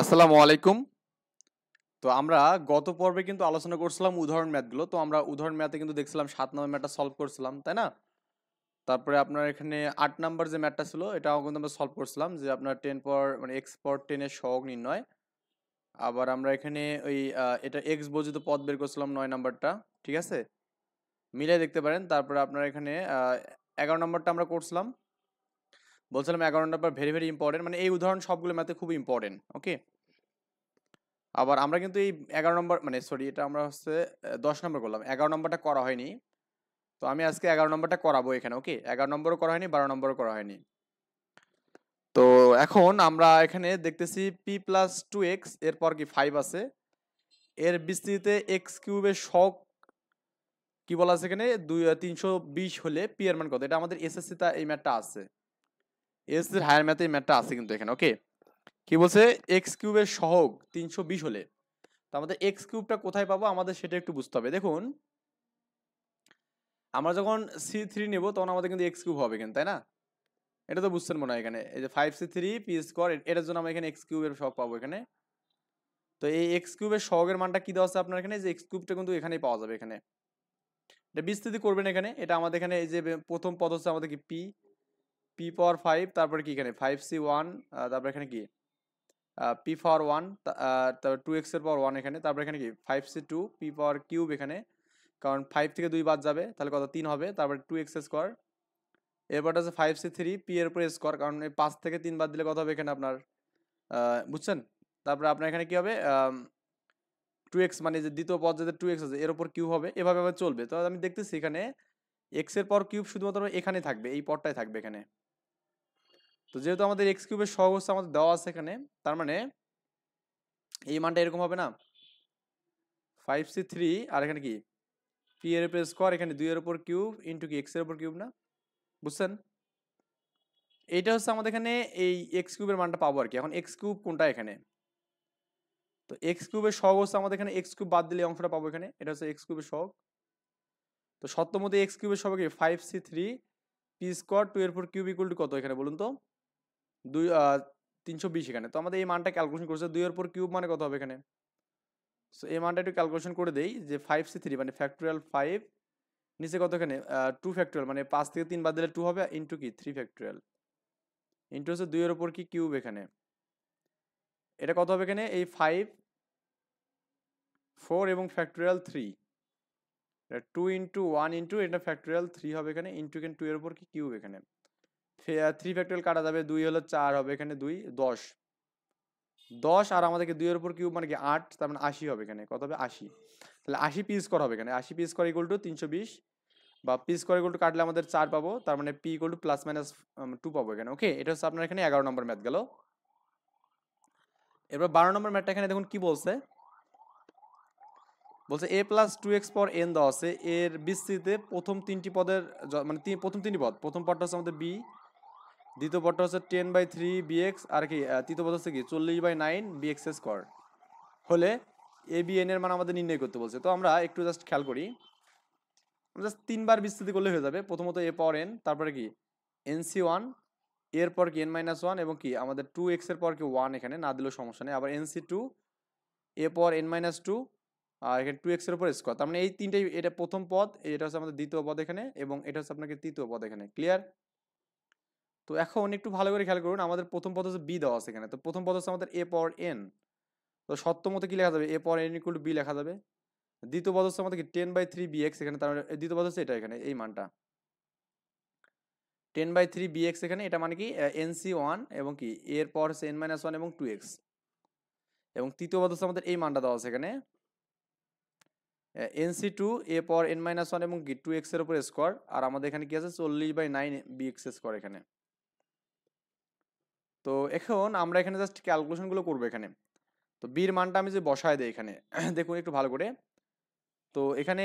আসসালামু আলাইকুম। তো আমরা গত পর্বে কিন্তু আলোচনা করছিলাম উদাহরণ ম্যাথগুলো। তো আমরা উদাহরণ ম্যাথে কিন্তু দেখছিলাম ৭ নম্বর ম্যাথটা সলভ করছিলাম, তাই না? তারপরে আপনার এখানে ৮ নাম্বার যে ম্যাথটা ছিল এটাও কিন্তু আমরা সলভ করছিলাম যে আপনার 10 পাওয়ার মানে x পাওয়ার 10 এর সহগ নির্ণয়। আবার আমরা এখানে ওই এটা x বর্জিত পদ বের করছিলাম ৯ নাম্বারটা। ঠিক আছে? মিলাই দেখতে পারেন। তারপরে আপনার এখানে ১১ নাম্বারটা আমরা করছিলাম। বলছিলাম ১১ নাম্বার ভেরি ইম্পোর্টেন্ট, মানে এই উদাহরণ সবগুলো ম্যাথে খুবই ইম্পোর্টেন্ট। ওকে? আবার আমরা কিন্তু এই ১১ নম্বর মানে সরি এটা আমরা হচ্ছে ১০ নম্বর করলাম। ১১ নম্বরটা করা হয়নি। তো আমি আজকে ১১ নম্বরটা করাবো এখানে। ওকে? ১১ নম্বরও করা হয়নি, ১২ নম্বরও করা হয়নি। তো এখন আমরা এখানে দেখতেছি p+2x এরপর কি 5 আছে। এর বিস্তৃতিতে x কিউবের সহগ কি বলা আছে এখানে ৩২০ হলে p এর মান কত? এটা আমাদের এসএসসি তে এই ম্যাথটা আছে। এসএসসির হায়ার ম্যাথে এই ম্যাথটা আছে কিন্তু এখানে। ওকে? কি বলছে x কিউবের সহগ ৩২০ হলে। তো আমাদের x কিউবটা কোথায় পাবো আমাদের সেটা একটু বুঝতে হবে। দেখুন আমরা যখন C3 নেব তখন আমাদের কিন্তু x কিউব হবে কিন্তু, তাই না? এটা তো বুঝছেন মনে হয় এখানে। এই যে 5C3 p স্কয়ার এটার জন্য আমরা এখানে x কিউবের সহগ পাবো এখানে। তো এই x কিউবের সহগের মানটা কি দেওয়া আছে আপনার এখানে, যে x কিউবটা কিন্তু এখানেই পাওয়া যাবে এখানে। এটা বিস্তৃতি করবেন এখানে। এটা আমাদের এখানে এই যে প্রথম পদ হচ্ছে আমাদের কি p পাওয়ার 5, তারপরে কি এখানে 5C1, তারপর এখানে কি p পাওয়ার 1, তারপর 2x এর পাওয়ার 1 এখানে, তারপর এখানে কি 5C2 p পাওয়ার কিউব এখানে, কারণ 5 থেকে 2 বাদ যাবে তাহলে কত 3 হবে, তারপর 2x স্কয়ার, এরপরটা হচ্ছে 5C3 p এর উপর স্কয়ার, কারণ এই 5 থেকে 3 বাদ দিলে কত হবে এখানে আপনার বুঝছেন? তারপরে আপনার এখানে কি হবে 2x, মানে যে দ্বিতীয় পদ যেটা 2x আছে এর উপর কিউব হবে, এভাবে আবার চলবে। তো আমি দেখতেছি এখানে x এর পাওয়ার কিউব শুধুমাত্র এখানে থাকবে, এই পদটাই থাকবে এখানে। তো যেহেতু আমাদের x কিউবের সহগ হচ্ছে আমাদের দেওয়া আছে এখানে, তার মানে এই মানটা এরকম হবে না, 5C3 আর এখানে কি p এর উপর স্কয়ার, এখানে 2 এর উপর কিউব ইনটু কি x এর উপর কিউব না, বুঝছেন? এইটা হচ্ছে আমাদের এখানে এই এক্স কিউবের মানটা পাবো আর কি। এখন এক্স কিউব কোনটা এখানে, তো এক্স কিউবের সহগ হচ্ছে আমাদের এখানে এক্স কিউব বাদ দিলে এই অংশটা পাবো এখানে, এটা হচ্ছে এক্স কিউবের সহগ। তো সত্যমতে এক্স কিউবের সহগ কি 5C3 পি স্কয়ার 2 এর উপর কিউব ইকুয়াল টু কত এখানে বলুন তো, 320 এখানে। তো আমাদের এই মানটা ক্যালকুলেশন করছে 2 এর উপর কিউব মানে কত হবে এখানে। সো এই মানটা একটু ক্যালকুলেশন করে দেই যে 5C3 মানে ফ্যাক্টরিয়াল 5, নিচে কত এখানে 2 ফ্যাক্টরিয়াল, মানে 5 থেকে 3 বাদ দিলে 2 হবে, ইনটু কি 3 ফ্যাক্টরিয়াল, ইনটু হচ্ছে 2 এর উপর কি কিউব এখানে। এটা কত হবে এখানে, এই 5 4 এবং ফ্যাক্টরিয়াল 3, এটা 2 ইন্টু 1 ইন্টু এটা ফ্যাক্টরিয়াল 3 হবে এখানে, ইন্টু এখানে 2 এর উপর কি কিউব এখানে। 3 ফ্যাক্টরিয়াল কাটা যাবে, 2 হলো 4 হবে এখানে, 2 10 10 আর আমাদেরকে 2 এর উপর কিউব মানে কি 8, তার মানে 80 হবে এখানে, কত হবে 80। তাহলে 80 পি স্কয়ার হবে এখানে, 80 পি স্কয়ার ইকুয়াল টু 320, বা পি স্কয়ার ইকুয়াল টু কাটলে আমাদের 4 পাবো, তার মানে P equal to plus minus 2 পাবো এখানে। ওকে, এটা হচ্ছে আপনার এখানে 11 নম্বর ম্যাথ গেল। এবার 12 নম্বর ম্যাথটা এখানে দেখুন কি বলছে। বলছে a+2x পর n দেওয়া আছে, এর বিস্তৃতিতে প্রথম তিনটি পদের মানে প্রথম তিনটি পদ, প্রথম পদটা হচ্ছে আমাদের b, দ্বিতীয় পদটা হচ্ছে 10/3 bx, আর কি তৃতীয় পদ হচ্ছে কি 40/9 bx স্কয়ার হলে a b n এর মান আমাদের নির্ণয় করতে বলছে। তো আমরা একটু জাস্ট খেয়াল করি, আমরা জাস্ট তিনবার বিস্তৃতি করলে হয়ে যাবে। প্রথমত a পাওয়ার n, তারপরে কি nc1, এর পর কি n-1, এবং কি আমাদের 2x এর পর কি 1 এখানে না দিলেও সমস্যা নেই, আবার nc2, a পাওয়ার n-2, আর এখানে 2x এর উপর স্কয়ার। তার মানে এই তিনটেই, এটা প্রথম পদ, এটা হচ্ছে আমাদের দ্বিতীয় পদ এখানে, এবং এটা হচ্ছে আপনাকে তৃতীয় পদ এখানে। ক্লিয়ার? তো এখন একটু ভালো করে খেয়াল করুন, আমাদের প্রথম পদ হচ্ছে b দেওয়া আছে এখানে, তো প্রথম পদ হচ্ছে আমাদের a পাওয়ার n, তো সত্যমতে কি লেখা যাবে a power n equal to b লেখা যাবে। দ্বিতীয় পদ হচ্ছে আমাদের কি 10/3 bx এখানে, তার মানে দ্বিতীয় পদ হচ্ছে এটা এখানে, এই মানটা 10/3 bx এখানে, এটা মানে কি nc1 এবং কি এর পর হচ্ছে n-1 এবং 2x, এবং তৃতীয় পদ হচ্ছে আমাদের এই মানটা দেওয়া আছে এখানে nc2 a পাওয়ার n-1 এবং কি 2x এর উপর স্কয়ার, আর আমাদের এখানে কি আছে 40/9 bx স্কয়ার এখানে। তো এখন আমরা এখানে জাস্ট ক্যালকুলেশন গুলো করবো এখানে। তো b এর মানটা আমি যে বসায় দেই এখানে দেখুন একটু ভালো করে। তো এখানে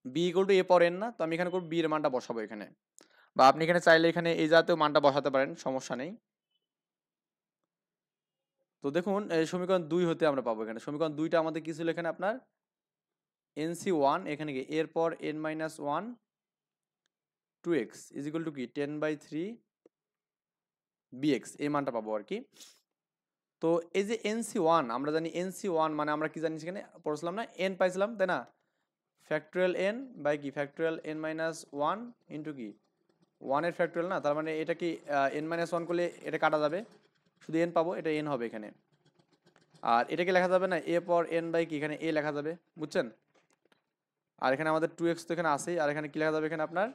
b equal to a power n না, তো আমি এখানে করব b এর মানটা বসাবো এখানে, বা আপনি এখানে চাইলে এখানে এই জাতীয় মানটা বসাতে পারেন, সমস্যা নেই। তো দেখুন এই সমীকরণ 2 হতে আমরা পাবো এখানে, সমীকরণ 2টা আমাদের কি ছিল এখানে আপনার nc1 এখানে কি এরপর n-1 2x is equal to কি 10/3 bx, এই মানটা পাবো আর কি। তো এই যে NC1 আমরা জানি NC1 মানে আমরা কি জানি সেখানে পড়ছিলাম না, n পাইছিলাম তাই না, ফ্যাক্টরিয়াল n বাই কি ফ্যাক্টরিয়াল n মাইনাস 1 ইন্টু কি 1 এর ফ্যাক্টরিয়াল না, তার মানে এটা কি n মাইনাস 1 করলে এটা কাটা যাবে, শুধু n পাবো, এটা n হবে এখানে। আর এটাকে লেখা যাবে না a পর n বাই কি এখানে a লেখা যাবে, বুঝছেন। আর এখানে আমাদের 2x তো এখানে আছেই, আর এখানে কি লেখা যাবে এখানে আপনার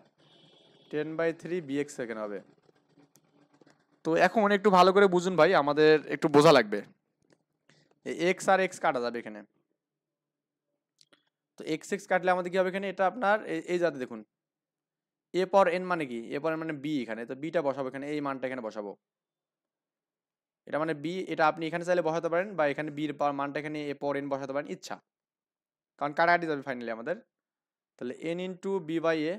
10/3 bx এখানে হবে। তো এখন একটু ভালো করে বুঝুন ভাই, আমাদের একটু বোঝা লাগবে। x আর x কাটা যাবে এখানে, তো x x কাটলে আমাদের কি হবে এখানে, এটা আপনার এই যাতে দেখুন a পর n মানে কি, a পর n মানে b, এখানে তো bটা বসাবো এখানে, এই মানটা এখানে বসাবো, এটা মানে b, এটা আপনি এখানে চাইলে বসাতে পারেন বা এখানে b এর মানটা এখানে a পর n বসাতে পারেন ইচ্ছা, কারণ কাটাকাটি যাবে ফাইনালি আমাদের। তাহলে n into B by A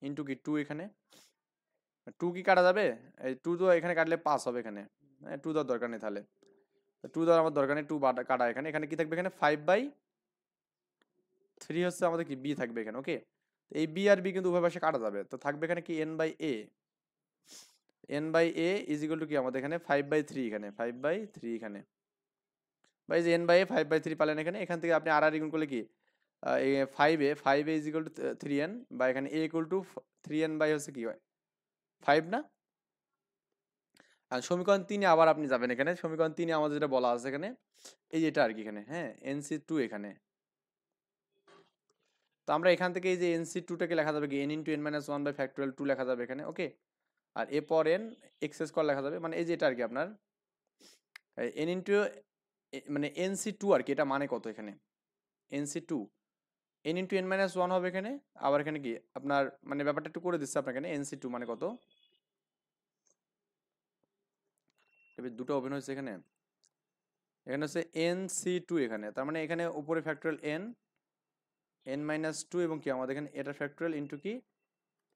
into কি 2, এখানে 2 কি কাটা যাবে, এই 2 তো এখানে কাটলে 5 হবে এখানে, 2 দেওয়ার দরকার নেই, তাহলে 2 দেওয়ার আমার দরকার নেই, 2 কাটা এখানে, এখানে কি থাকবে এখানে 5/3 হচ্ছে আমাদের কি b থাকবে এখানে, ওকে। এই b আর b কিন্তু উভয় পাশে কাটা যাবে, তো থাকবে এখানে কি n by a, n by a is equal to কি আমাদের এখানে 5/3, এখানে 5/3 এখানে, বা এই যে n বাই a 5/3 পালেন এখানে, এখান থেকে আপনি আর গুণ করলে কি 5a is equal two 3n, বা এখানে a equal to 3n by হচ্ছে কি হয় 5 না। আর সমীকরণ 3 আবার আপনি যাবেন এখানে, সমীকরণ 3 আমাদের যেটা বলা আছে এখানে এই যে এটা আর কি এখানে, হ্যাঁ NC2 এখানে, তো আমরা এখান থেকে এই যে NC2 টাকে লেখা যাবে কি n into n minus 1 by factorial 2 লেখা যাবে এখানে, ওকে। আর a পর n এক্স স্কোয়ার লেখা যাবে, মানে এই যে এটা আর কি আপনার n ইন্টু মানে NC2 আর কি, এটা মানে কত এখানে NC2 n into n minus 1 হবে এখানে, আবার এখানে কি আপনার মানে ব্যাপারটা একটু করে দিচ্ছে আপনাকে, এখানে NC2 মানে কত, দুটো ওপেন হয়েছে এখানে, এখানে হচ্ছে NC2 এখানে, তার মানে এখানে উপরে ফ্যাক্টরিয়াল n মাইনাস 2 এবং কি আমাদের এখানে এটা ফ্যাক্টরিয়াল ইন্টু কি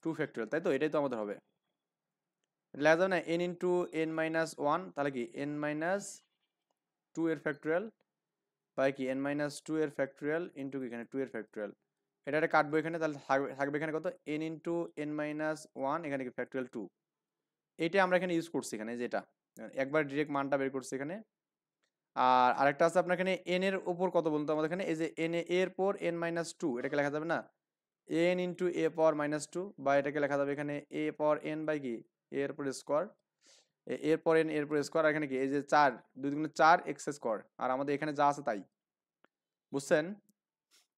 2 ফ্যাক্টরিয়াল, তাই তো, এটাই তো আমাদের হবে। লেখা যাবে না n ইন্টু n মাইনাস 1, তাহলে কি n মাইনাস 2 এর ফ্যাক্টরিয়াল বাই কি n মাইনাস 2 এর ফ্যাক্টরিয়াল ইন্টু কি এখানে 2 এর ফ্যাক্টরিয়াল, এটা কাটবো এখানে, তাহলে থাকবে এখানে কত n ইন্টু n মাইনাস 1 এখানে কি ফ্যাক্টরিয়াল 2, এইটা আমরা এখানে ইউজ করছি এখানে, যেটা একবার ডিরেক্ট মানটা বের করছি এখানে। আর আরেকটা আছে আপনার এখানে n এর উপর কত বলতো আমাদের এখানে, এই যে n এর পর n মাইনাস 2, এটাকে লেখা যাবে না n into a power minus 2, বা এটাকে লেখা যাবে এখানে a পাওয়ার n বাই কি a এর উপর স্কোয়ার, এর পর n এর উপর স্কোয়ার, আর এখানে কি এই যে 4 2 গুণে 4 x স্কোয়ার, আর আমাদের এখানে যা আছে তাই, বুঝছেন।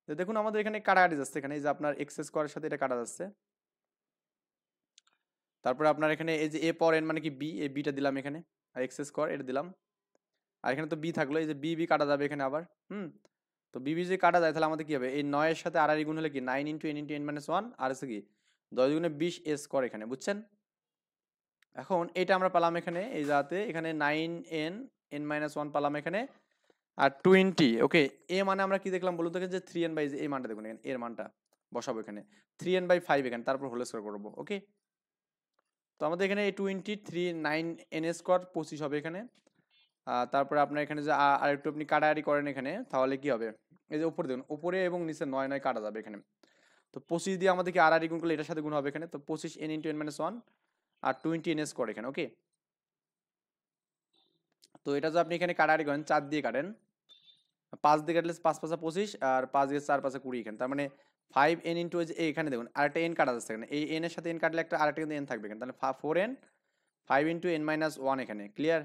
তো দেখুন আমাদের এখানে কাটাকাটি যাচ্ছে এখানে, এই যে আপনার x স্কোয়ারের সাথে এটা কাটা যাচ্ছে, তারপরে আপনার এখানে এই যে a পাওয়ার n মানে কি b, এই bটা দিলাম এখানে, আর x স্কোয়ার এটা দিলাম, আর এখানে তো b থাকলো, এই যে b কাটা যাবে এখানে আবার, তো b যদি কাটা যায় তাহলে আমাদের কি হবে, এই 9 এর সাথে আর গুণ হলে কি 9 into n into n minus 1, আর আছে কি 10 গুণে 20 a স্কোয়ার এখানে, বুঝছেন। এখন এটা আমরা পেলাম এখানে, এই যাতে এখানে 9n n মাইনাস 1 পেলাম এখানে, আর 20, ওকে। এ মানে আমরা কি দেখলাম বলুন তো, যে 3n বাই এই মানটা দেখুন এখানে, এর মানটা বসাবো এখানে 3n বাই 5 এখানে, তারপর হোল স্কোয়ার করবো, ওকে। তো আমাদের এখানে এই 23 9n স্কোয়ার 25 হবে এখানে, তারপরে আপনার এখানে যে আরেকটু আপনি কাটাকাটি করেন এখানে, তাহলে কি হবে, এই যে উপরে দেখুন, উপরে এবং নিচে 9 9 কাটা যাবে এখানে, তো 25 দিয়ে আমাদের কি আর গুণ করলে এটার সাথে গুণ হবে এখানে, তো 25 n ইন্টু n মাইনাস 1 আর 20 n স্কোয়ার এখানে, ওকে। তো এটা যে আপনি এখানে কাটাকাটি করেন 4 দিয়ে কাটেন, 5 দিয়ে কাটলে 5 5 25, আর 5 দিয়ে 4 5 20 এখানে, তার মানে 5n ইন্টু এখানে দেখুন আরেকটা n কাটা যাচ্ছে এখানে, এই n এর সাথে n কাটলে একটা আরেকটা কিন্তু n থাকবে এখানে, তাহলে 4n 5 ইন্টু n মাইনাস 1 এখানে, ক্লিয়ার।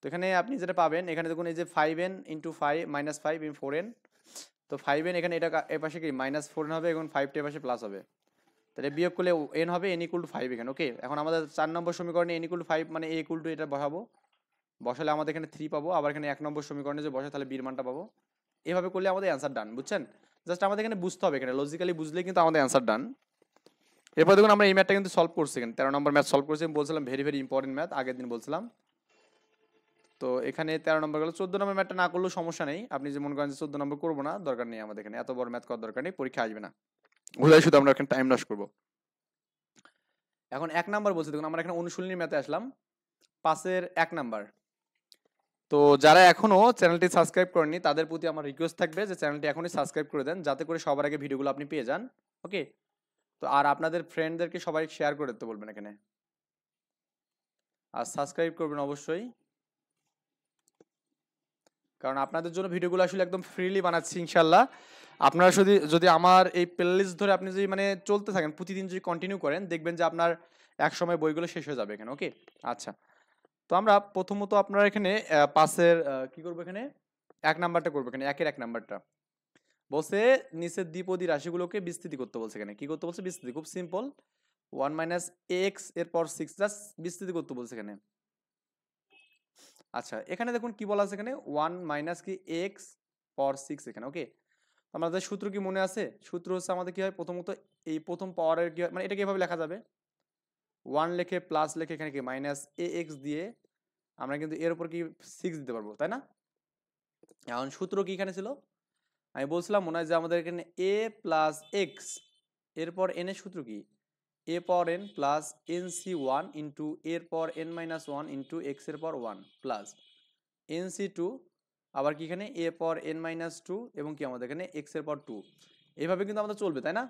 তো এখানে আপনি যেটা পাবেন এখানে দেখুন, এই যে 5n into 5 minus 5 in 4n, তো 5n এখানে এটা এর পাশে কি মাইনাস 4n হবে, এবং 5টা এর পাশে প্লাস হবে, তাহলে বিয়োগ করলে n হবে n ইকুয়াল টু 5 এখানে, ওকে। এখন আমাদের 4 নম্বর সমীকরণে n ইকুয়াল টু 5 মানে a ইকুয়াল টু এটা বসাবো, বসালে আমাদের এখানে 3 পাবো, আবার এখানে 1 নম্বর সমীকরণে যে বসে তাহলে b এর মানটা পাবো, এভাবে করলে আমাদের অ্যান্সার ডান, বুঝছেন। জাস্ট আমাদের এখানে বুঝতে হবে, এখানে লজিক্যালি বুঝলেই কিন্তু আমাদের অ্যান্সার ডান। এরপর দেখুন আমরা এই ম্যাথটা কিন্তু সলভ করছি, এখানে 13 নম্বর ম্যাথ সলভ করছি, আমি বলছিলাম ভেরি ভেরি ইম্পর্টেন্ট ম্যাথ, আগের দিন বলছিলাম। তো এখানে 13 নম্বর গেল, 14 নম্বর ম্যাথটা না করলেও সমস্যা নেই, আপনি যে মনে করেন যে 14 নম্বর করবো না, দরকার নেই আমাদের এখানে এত বড় ম্যাথ করার দরকার নেই, পরীক্ষা আসবে না, ওটাই শুধু আমরা এখানে টাইম নষ্ট করবো। এখন 1 নাম্বার বলছি, দেখুন আমরা এখানে অনুশীলনী ম্যাথে আসলাম, 5-এর 1 নাম্বার। তো যারা এখনো চ্যানেলটি সাবস্ক্রাইব করেননি তাদের প্রতি আমার রিকোয়েস্ট থাকবে যে চ্যানেলটি এখনই সাবস্ক্রাইব করে দেন, যাতে করে সবার আগে ভিডিওগুলো আপনি পেয়ে যান, ওকে। তো আর আপনাদের ফ্রেন্ডদেরকে সবাই শেয়ার করে দিতে বলবেন এখানে, আর সাবস্ক্রাইব করবেন অবশ্যই। কারণ আপনাদের জন্য ভিডিওগুলো আসলে একদম ফ্রিলি বানাচ্ছি ইনশাল্লাহ। আপনারা যদি যদি আমার এই প্লেলিস্ট ধরে আপনি যদি মানে চলতে থাকেন, প্রতিদিন যদি কন্টিনিউ করেন, দেখবেন যে আপনার এক সময় বইগুলো শেষ হয়ে যাবে এখানে। ওকে, আচ্ছা। তো আমরা প্রথমত আপনারা এখানে পাশের কি করবো, এখানে 1 নাম্বারটা করবো, এখানে 1-এর 1 নাম্বারটা বলছে নিচের দ্বিপদী রাশিগুলোকে বিস্তৃতি করতে বলছে। এখানে কি করতে বলছে? বিস্তৃতি। খুব সিম্পল, 1 মাইনাস এক্স এরপর 6 জাস্ট বিস্তৃতি করতে বলছে এখানে। আচ্ছা, এখানে দেখুন কি বলা আছে এখানে, 1 মাইনাস কি এক্স পর 6 এখানে। ওকে, আমাদের সূত্র কি মনে আছে? সূত্র হচ্ছে আমাদের কি হয়, প্রথমত এই প্রথম পাওয়ারের কি হয়, মানে এটা কিভাবে লেখা যাবে, 1 লিখে প্লাস লিখে এখানে কি মাইনাস এ এক্স দিয়ে আমরা কিন্তু এর উপর কি 6 দিতে পারবো, তাই না? এখন সূত্র কি এখানে ছিল, আমি বলছিলাম মনে হয় যে আমাদের এখানে এ প্লাস এক্স এরপর এন এর সূত্র কি, a power n plus n C one into এর পর n minus one into x এর পর one plus n C two, আবার কি এখানে এ পর এন মাইনাস টু এবং কি আমাদের এখানে এক্স এর পর টু। এইভাবে কিন্তু আমাদের চলবে, তাই না?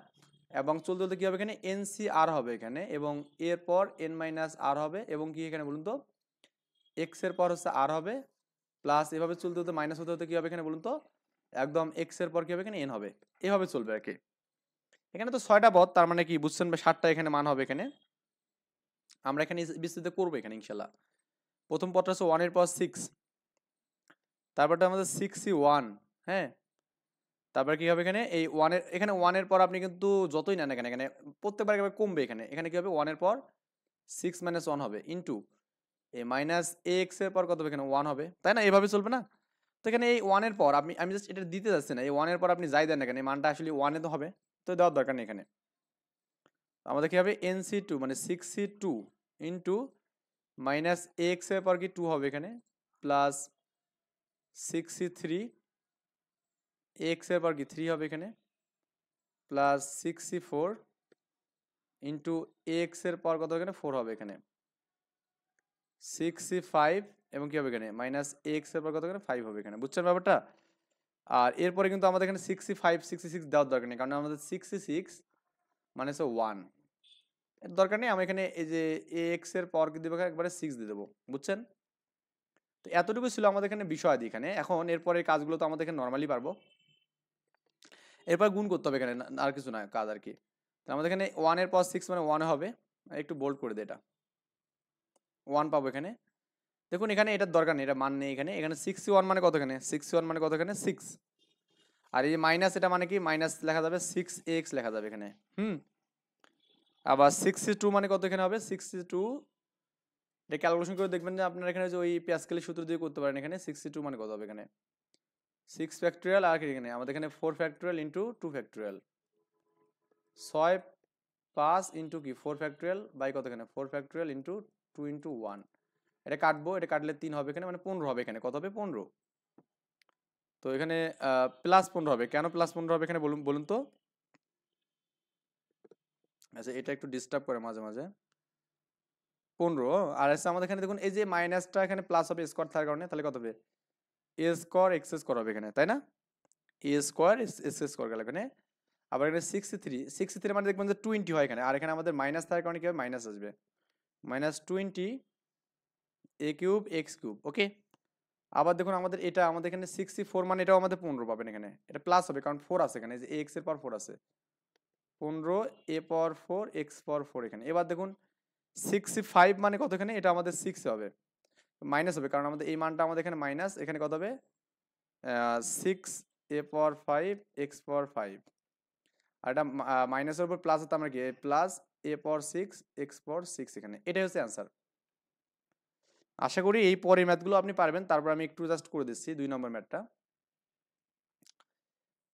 এবং চলতে চলতে কি হবে, এখানে এন সি আর হবে এখানে, এবং এর পর এন মাইনাস আর হবে, এবং কি এখানে বলুন তো এক্স এর পর হচ্ছে আর হবে, প্লাস এভাবে চলতে চলতে মাইনাস হতে হতে কি হবে এখানে বলুন তো, একদম এক্স এর পর কি হবে এখানে এন হবে। এভাবে চলবে আর কি। এখানে তো 6টা পদ, তার মানে কি বুঝছেন, 7টা এখানে মান হবে এখানে। আমরা এখানে বিস্তৃত করবো এখানে ইনশাল্লাহ। প্রথম পদটা হচ্ছে 1 এর পর 6, তারপরটা আমাদের 6c1, হ্যাঁ। তারপর কি হবে এখানে, এই 1 এর এখানে 1 এর পর আপনি কিন্তু যতই নেন এখানে এখানে প্রত্যেকবার একেবারে কমবে এখানে। এখানে কি হবে, 1 এর পর 6 মাইনাস 1 হবে ইন্টু এই মাইনাস এক্স এর পর কত হবে এখানে 1 হবে, তাই না? এভাবে চলবে না? তো এখানে এই 1 এর পর আমি জাস্ট এটা দিতে যাচ্ছি না, এই 1 এর পর আপনি যাই দেন না কেন এই মানটা আসলে 1 এ তো হবে, তো দেওয়ার দরকার নেই এখানে। আমাদের কি হবে NC2 মানে 6C2 ইন্টু মাইনাস এক্স এর পর কি 2 হবে এখানে প্লাস 6C3 এক্স এর পর কি 3 হবে এখানে প্লাস 6C4 ইন্টু এক্স এর পর কত এখানে 4 হবে এখানে 6C5 এবং কি হবে এখানে মাইনাস এক্স এর পর কত এখানে 5 হবে এখানে। বুঝছেন ব্যাপারটা? আর এরপরে কিন্তু আমাদের এখানে 6C5 66 দেওয়ার দরকার নেই, কারণ আমাদের 66 মানে হচ্ছে 1, এর দরকার নেই। আমরা এখানে এই যে এক্স এর পর কি দেবো একবারে 6 দিয়ে দেবো। বুঝছেন? তো এতটুকু ছিল আমাদের এখানে বিষয় দিয়ে এখানে। এখন এরপরে কাজগুলো তো আমাদের এখানে নর্মালি পারবো। এরপর গুণ করতে হবে এখানে, আর কিছু না কাজ আর কি। তো আমাদের এখানে 1 এর পর 6 মানে 1 হবে, একটু বোল্ড করে দিই এটা, 1 পাবো এখানে। দেখুন এখানে এটার দরকার নেই, এটা মান নেই এখানে। এখানে 61 মানে কত, এখানে 61 মানে কত এখানে 6, আর এই মাইনাস এটা মানে কি মাইনাস লেখা যাবে 6x লেখা যাবে এখানে। আবার 62 মানে কত এখানে হবে 62, এটা ক্যালকুলেশন করে দেখবেন যে আপনার এখানে যে ওই প্যাসকেলের সূত্র দিয়ে করতে পারেন। এখানে 62 মানে কত হবে এখানে 6 ফ্যাক্টরিয়াল, আর কি এখানে আমাদের এখানে 4 ফ্যাক্টরিয়াল ইন্টু 2 ফ্যাক্টরিয়াল, 6 5 ইন্টু কি 4 ফ্যাক্টরিয়াল বাই কত এখানে 4 ফ্যাক্টরিয়াল ইন্টু 2 ইন্টু 1, এটা কাটবো, এটা কাটলে 3 হবে এখানে, মানে 15 হবে এখানে। কত হবে 15। তো এখানে প্লাস 15 হবে, কেন প্লাস 15 হবে এখানে বলুন বলুন তো। আচ্ছা, এটা একটু ডিস্টার্ব করে মাঝে মাঝে। 15 আর আছে আমাদের এখানে, দেখুন এই যে মাইনাসটা এখানে প্লাস হবে স্কোয়ার থাকার কারণে, তাহলে কত হবে এ স্কোয়ার এক্স স্কোয়ার হবে এখানে, তাই না? এ স্কোয়ার এস স্কোয়ার গেল এখানে। আবার এখানে 63 মানে দেখবেন যে 20 হয় এখানে, আর এখানে আমাদের মাইনাস থাকার কারণে কি হবে মাইনাস আসবে, মাইনাস 20 এ কিউব এক্স কিউব। ওকে, আবার দেখুন আমাদের এটা আমাদের এখানে 64 মানে এটাও আমাদের 15 পাবেন এখানে, এটা প্লাস হবে কারণ 4 আছে এখানে, যে এক্স এর পাওয়ার 4 আছে, 15 এ পাওয়ার 4 এক্স পাওয়ার 4 এখানে। এবার দেখুন 65 মানে কত এখানে, এটা আমাদের 6 হবে, মাইনাস হবে কারণ আমাদের এই মানটা আমাদের এখানে মাইনাস, এখানে কত হবে 6 এ পাওয়ার 5 এক্স পাওয়ার 5, আর এটা মাইনাসের উপর প্লাস হতো আমরা কি প্লাস এ পাওয়ার 6 এক্স পাওয়ার 6 এখানে। এটাই হচ্ছে অ্যান্সার। আশা করি এই পরের ম্যাথগুলো আপনি পারবেন। তারপর আমি একটু জাস্ট করে দিচ্ছি 2 নম্বর ম্যাথটা।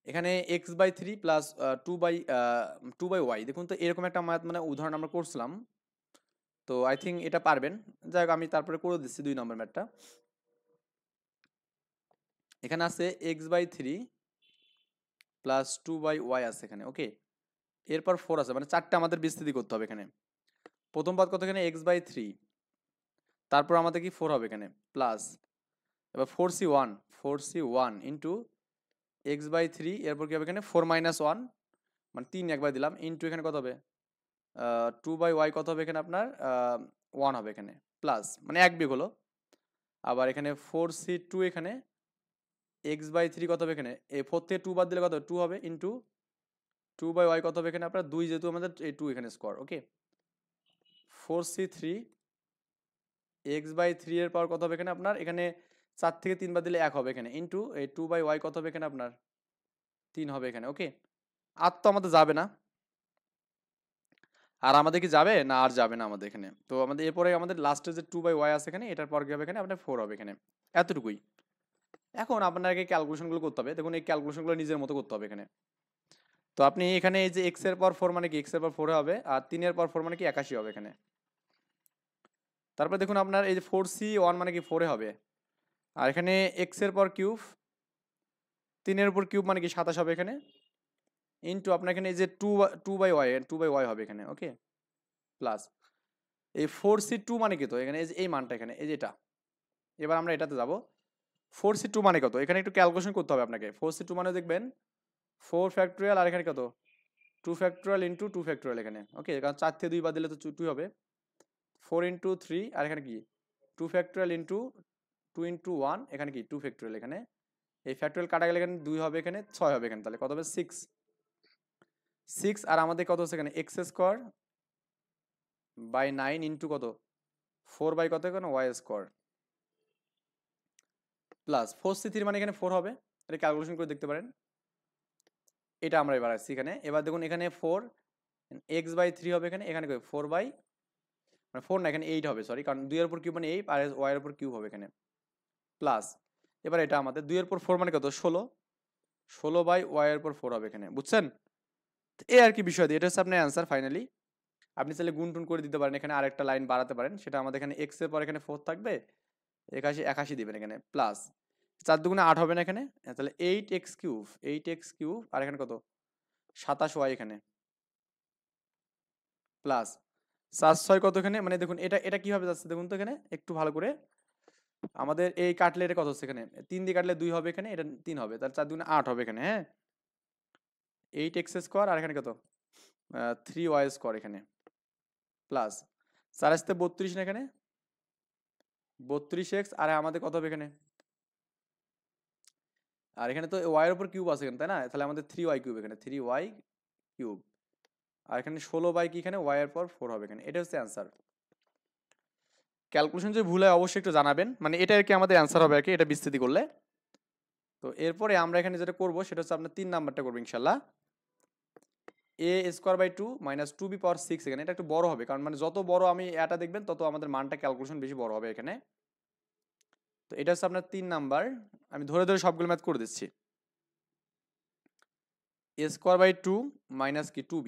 এখানে x by three plus two by y, দেখুন তো এরকম একটা ম্যাথ মানে উদাহরণ আমরা করছিলাম, তো আই থিঙ্ক এটা পারবেন। যাই হোক আমি তারপরে করে দিচ্ছি 2 নম্বর ম্যাথটা। এখানে আছে x by three plus two by y আছে এখানে। ওকে, এরপর 4 আছে, মানে 4টা আমাদের বিস্তৃতি করতে হবে এখানে। প্রথম পদ কত এখানে এক্স বাই থ্রি, তারপর আমাদের কি 4 হবে এখানে প্লাস, এবার 4c1 into x by three, এরপর কি হবে এখানে 4 মাইনাস 1 মানে 3 একবার দিলাম ইন্টু এখানে কত হবে 2 বাই ওয়াই কত হবে এখানে আপনার 1 হবে এখানে প্লাস, মানে এক বিয়োগ হলো। আবার এখানে 4c2 এখানে এক্স বাই থ্রি কত হবে এখানে, এই 4 থেকে 2 বাদ দিলে কত 2 হবে, ইন্টু 2 বাই ওয়াই কত হবে এখানে আপনার 2, যেহেতু আমাদের এই 2 এখানে square. Okay, 4c3 x by three এর পাওয়ার কত হবে এখানে আপনার, এখানে 4 থেকে 3 বাদ দিলে 1 হবে এখানে, ইন্টু এই 2 বাই ওয়াই কত হবে এখানে আপনার 3 হবে এখানে। ওকে, আর তো আমাদের যাবে না, আর আমাদের কি যাবে না, আর যাবে না আমাদের এখানে। তো আমাদের এরপরে আমাদের লাস্টে যে 2 বাই ওয়াই আছে এখানে, এটার পর কি হবে এখানে আপনার 4 হবে এখানে, এতটুকুই। এখন আপনাকে ক্যালকুলেশনগুলো করতে হবে, দেখুন এই ক্যালকুলেশনগুলো নিজের মতো করতে হবে এখানে। তো আপনি এখানে এই যে এক্স এর পাওয়ার 4 মানে কি, এক্স এর পাওয়ার 4 হবে, আর 3 এর পাওয়ার 4 মানে কি 81 হবে এখানে। তারপর দেখুন আপনার এই যে 4c1 মানে কি 4 হবে, আর এখানে এক্স এর পাওয়ার কিউব 3 এর উপর কিউব মানে কি 27 হবে এখানে, ইনটু আপনার এখানে এই যে 2 বাই ওয়াই হবে এখানে। ওকে, প্লাস এই 4c2 মানে কি, তো এখানে এই যে এই মানটা এখানে এই যে এটা, এবার আমরা এটাতে যাব। 4c2 মানে কত, এখানে একটু ক্যালকুলেশন করতে হবে আপনাকে। 4c2 মানে দেখবেন 4 ফ্যাক্টোরিয়াল, আর এখানে কত 2 ফ্যাক্টোরিয়াল ইন্টু 2 ফ্যাক্টোরিয়াল এখানে। ওকে, কারণ 4 থেকে 2 বাদ দিলে তো 2 হবে, 4 ইন্টু 3, আর এখানে কি 2 ফ্যাক্টোরিয়াল ইন্টু 2 ইন্টু 1, এখানে কি 2 ফ্যাক্টোরিয়াল এখানে, এই ফ্যাক্টোরিয়াল কাটা গেলে এখানে 2 হবে এখানে 6 হবে এখানে, তাহলে কত হবে 6, আর আমাদের কত হচ্ছে এখানে এক্স স্কোয়ার বাই 9 ইন্টু কত 4 বাই কত এখানে ওয়াই স্কোয়ার, প্লাস 4c3 মানে এখানে 4 হবে, এটা ক্যালকুলেশন করে দেখতে পারেন। এটা আমরা এবার আসছি এখানে, এবার দেখুন এখানে 4 এক্স বাই 3 হবে এখানে, এখানে 4 বাই মানে 4 না এখানে 8 হবে, সরি, কারণ 2 এর উপর কিউব মানে 8, আর ওয়াই এর উপর কিউব হবে এখানে, প্লাস এবার এটা আমাদের 2 এর উপর 4 মানে কত 16 বাই ওয়াই এর উপর 4 হবে এখানে, বুঝছেন? এই আর কি বিষয় দিয়ে, এটা হচ্ছে আপনার অ্যান্সার ফাইনালি। আপনি চাইলে গুণ টুন করে দিতে পারেন, এখানে আরেকটা লাইন বাড়াতে পারেন, সেটা আমাদের এখানে এক্স এর পর এখানে 4 থাকবে, 81 দিবেন এখানে, প্লাস 4 দুগুণে 8 হবে না এখানে, তাহলে 8x কিউব, আর এখানে কত 27 ওয়াই এখানে, প্লাস 4 6 কত এখানে, মানে দেখুন এটা এটা কিভাবে যাচ্ছে দেখুন তো, এখানে একটু ভালো করে আমাদের এই কাটলে এটা কত হচ্ছে এখানে, 3 দিয়ে কাটলে 2 হবে এখানে, এটা 3 হবে, তাহলে 4 দুগুণে 8 হবে এখানে। হ্যাঁ, 8x স্কোয়ার, আর এখানে কত 3y স্কোয়ার এখানে, প্লাস 4 আসতে 32 না এখানে 32x, আর আমাদের কত হবে এখানে, আর এখানে তো ওয়াই এর উপর কিউব আছে এখানে, তাই না, তাহলে আমাদের 3y কিউব এখানে, 3y কিউব, আর এখানে 16 বাই কি এখানে ওয়াই এর পর 4 হবে এখানে। এটা হচ্ছে অ্যান্সার। ক্যালকুলেশন যদি ভুল হয় অবশ্যই একটু জানাবেন, মানে এটা আর কি আমাদের অ্যান্সার হবে আর কি, এটা বিস্তৃতি করলে। তো এরপরে আমরা এখানে যেটা করব সেটা হচ্ছে আপনার 3 নাম্বারটা করবো ইনশাল্লাহ, এ স্কোয়ার বাই 2 মাইনাস 2b পাওয়ার 6 এখানে, এটা একটু বড় হবে, কারণ মানে যত বড় আমি এটা দেখবেন তত আমাদের মানটা ক্যালকুলেশন বেশি বড় হবে এখানে। তো এটা হচ্ছে আপনার 3 নাম্বার, আমি ধরে ধরে সবগুলো ম্যাথ করে দিচ্ছি। এ স্কোয়ার বাই 2 মাইনাস কি 2b,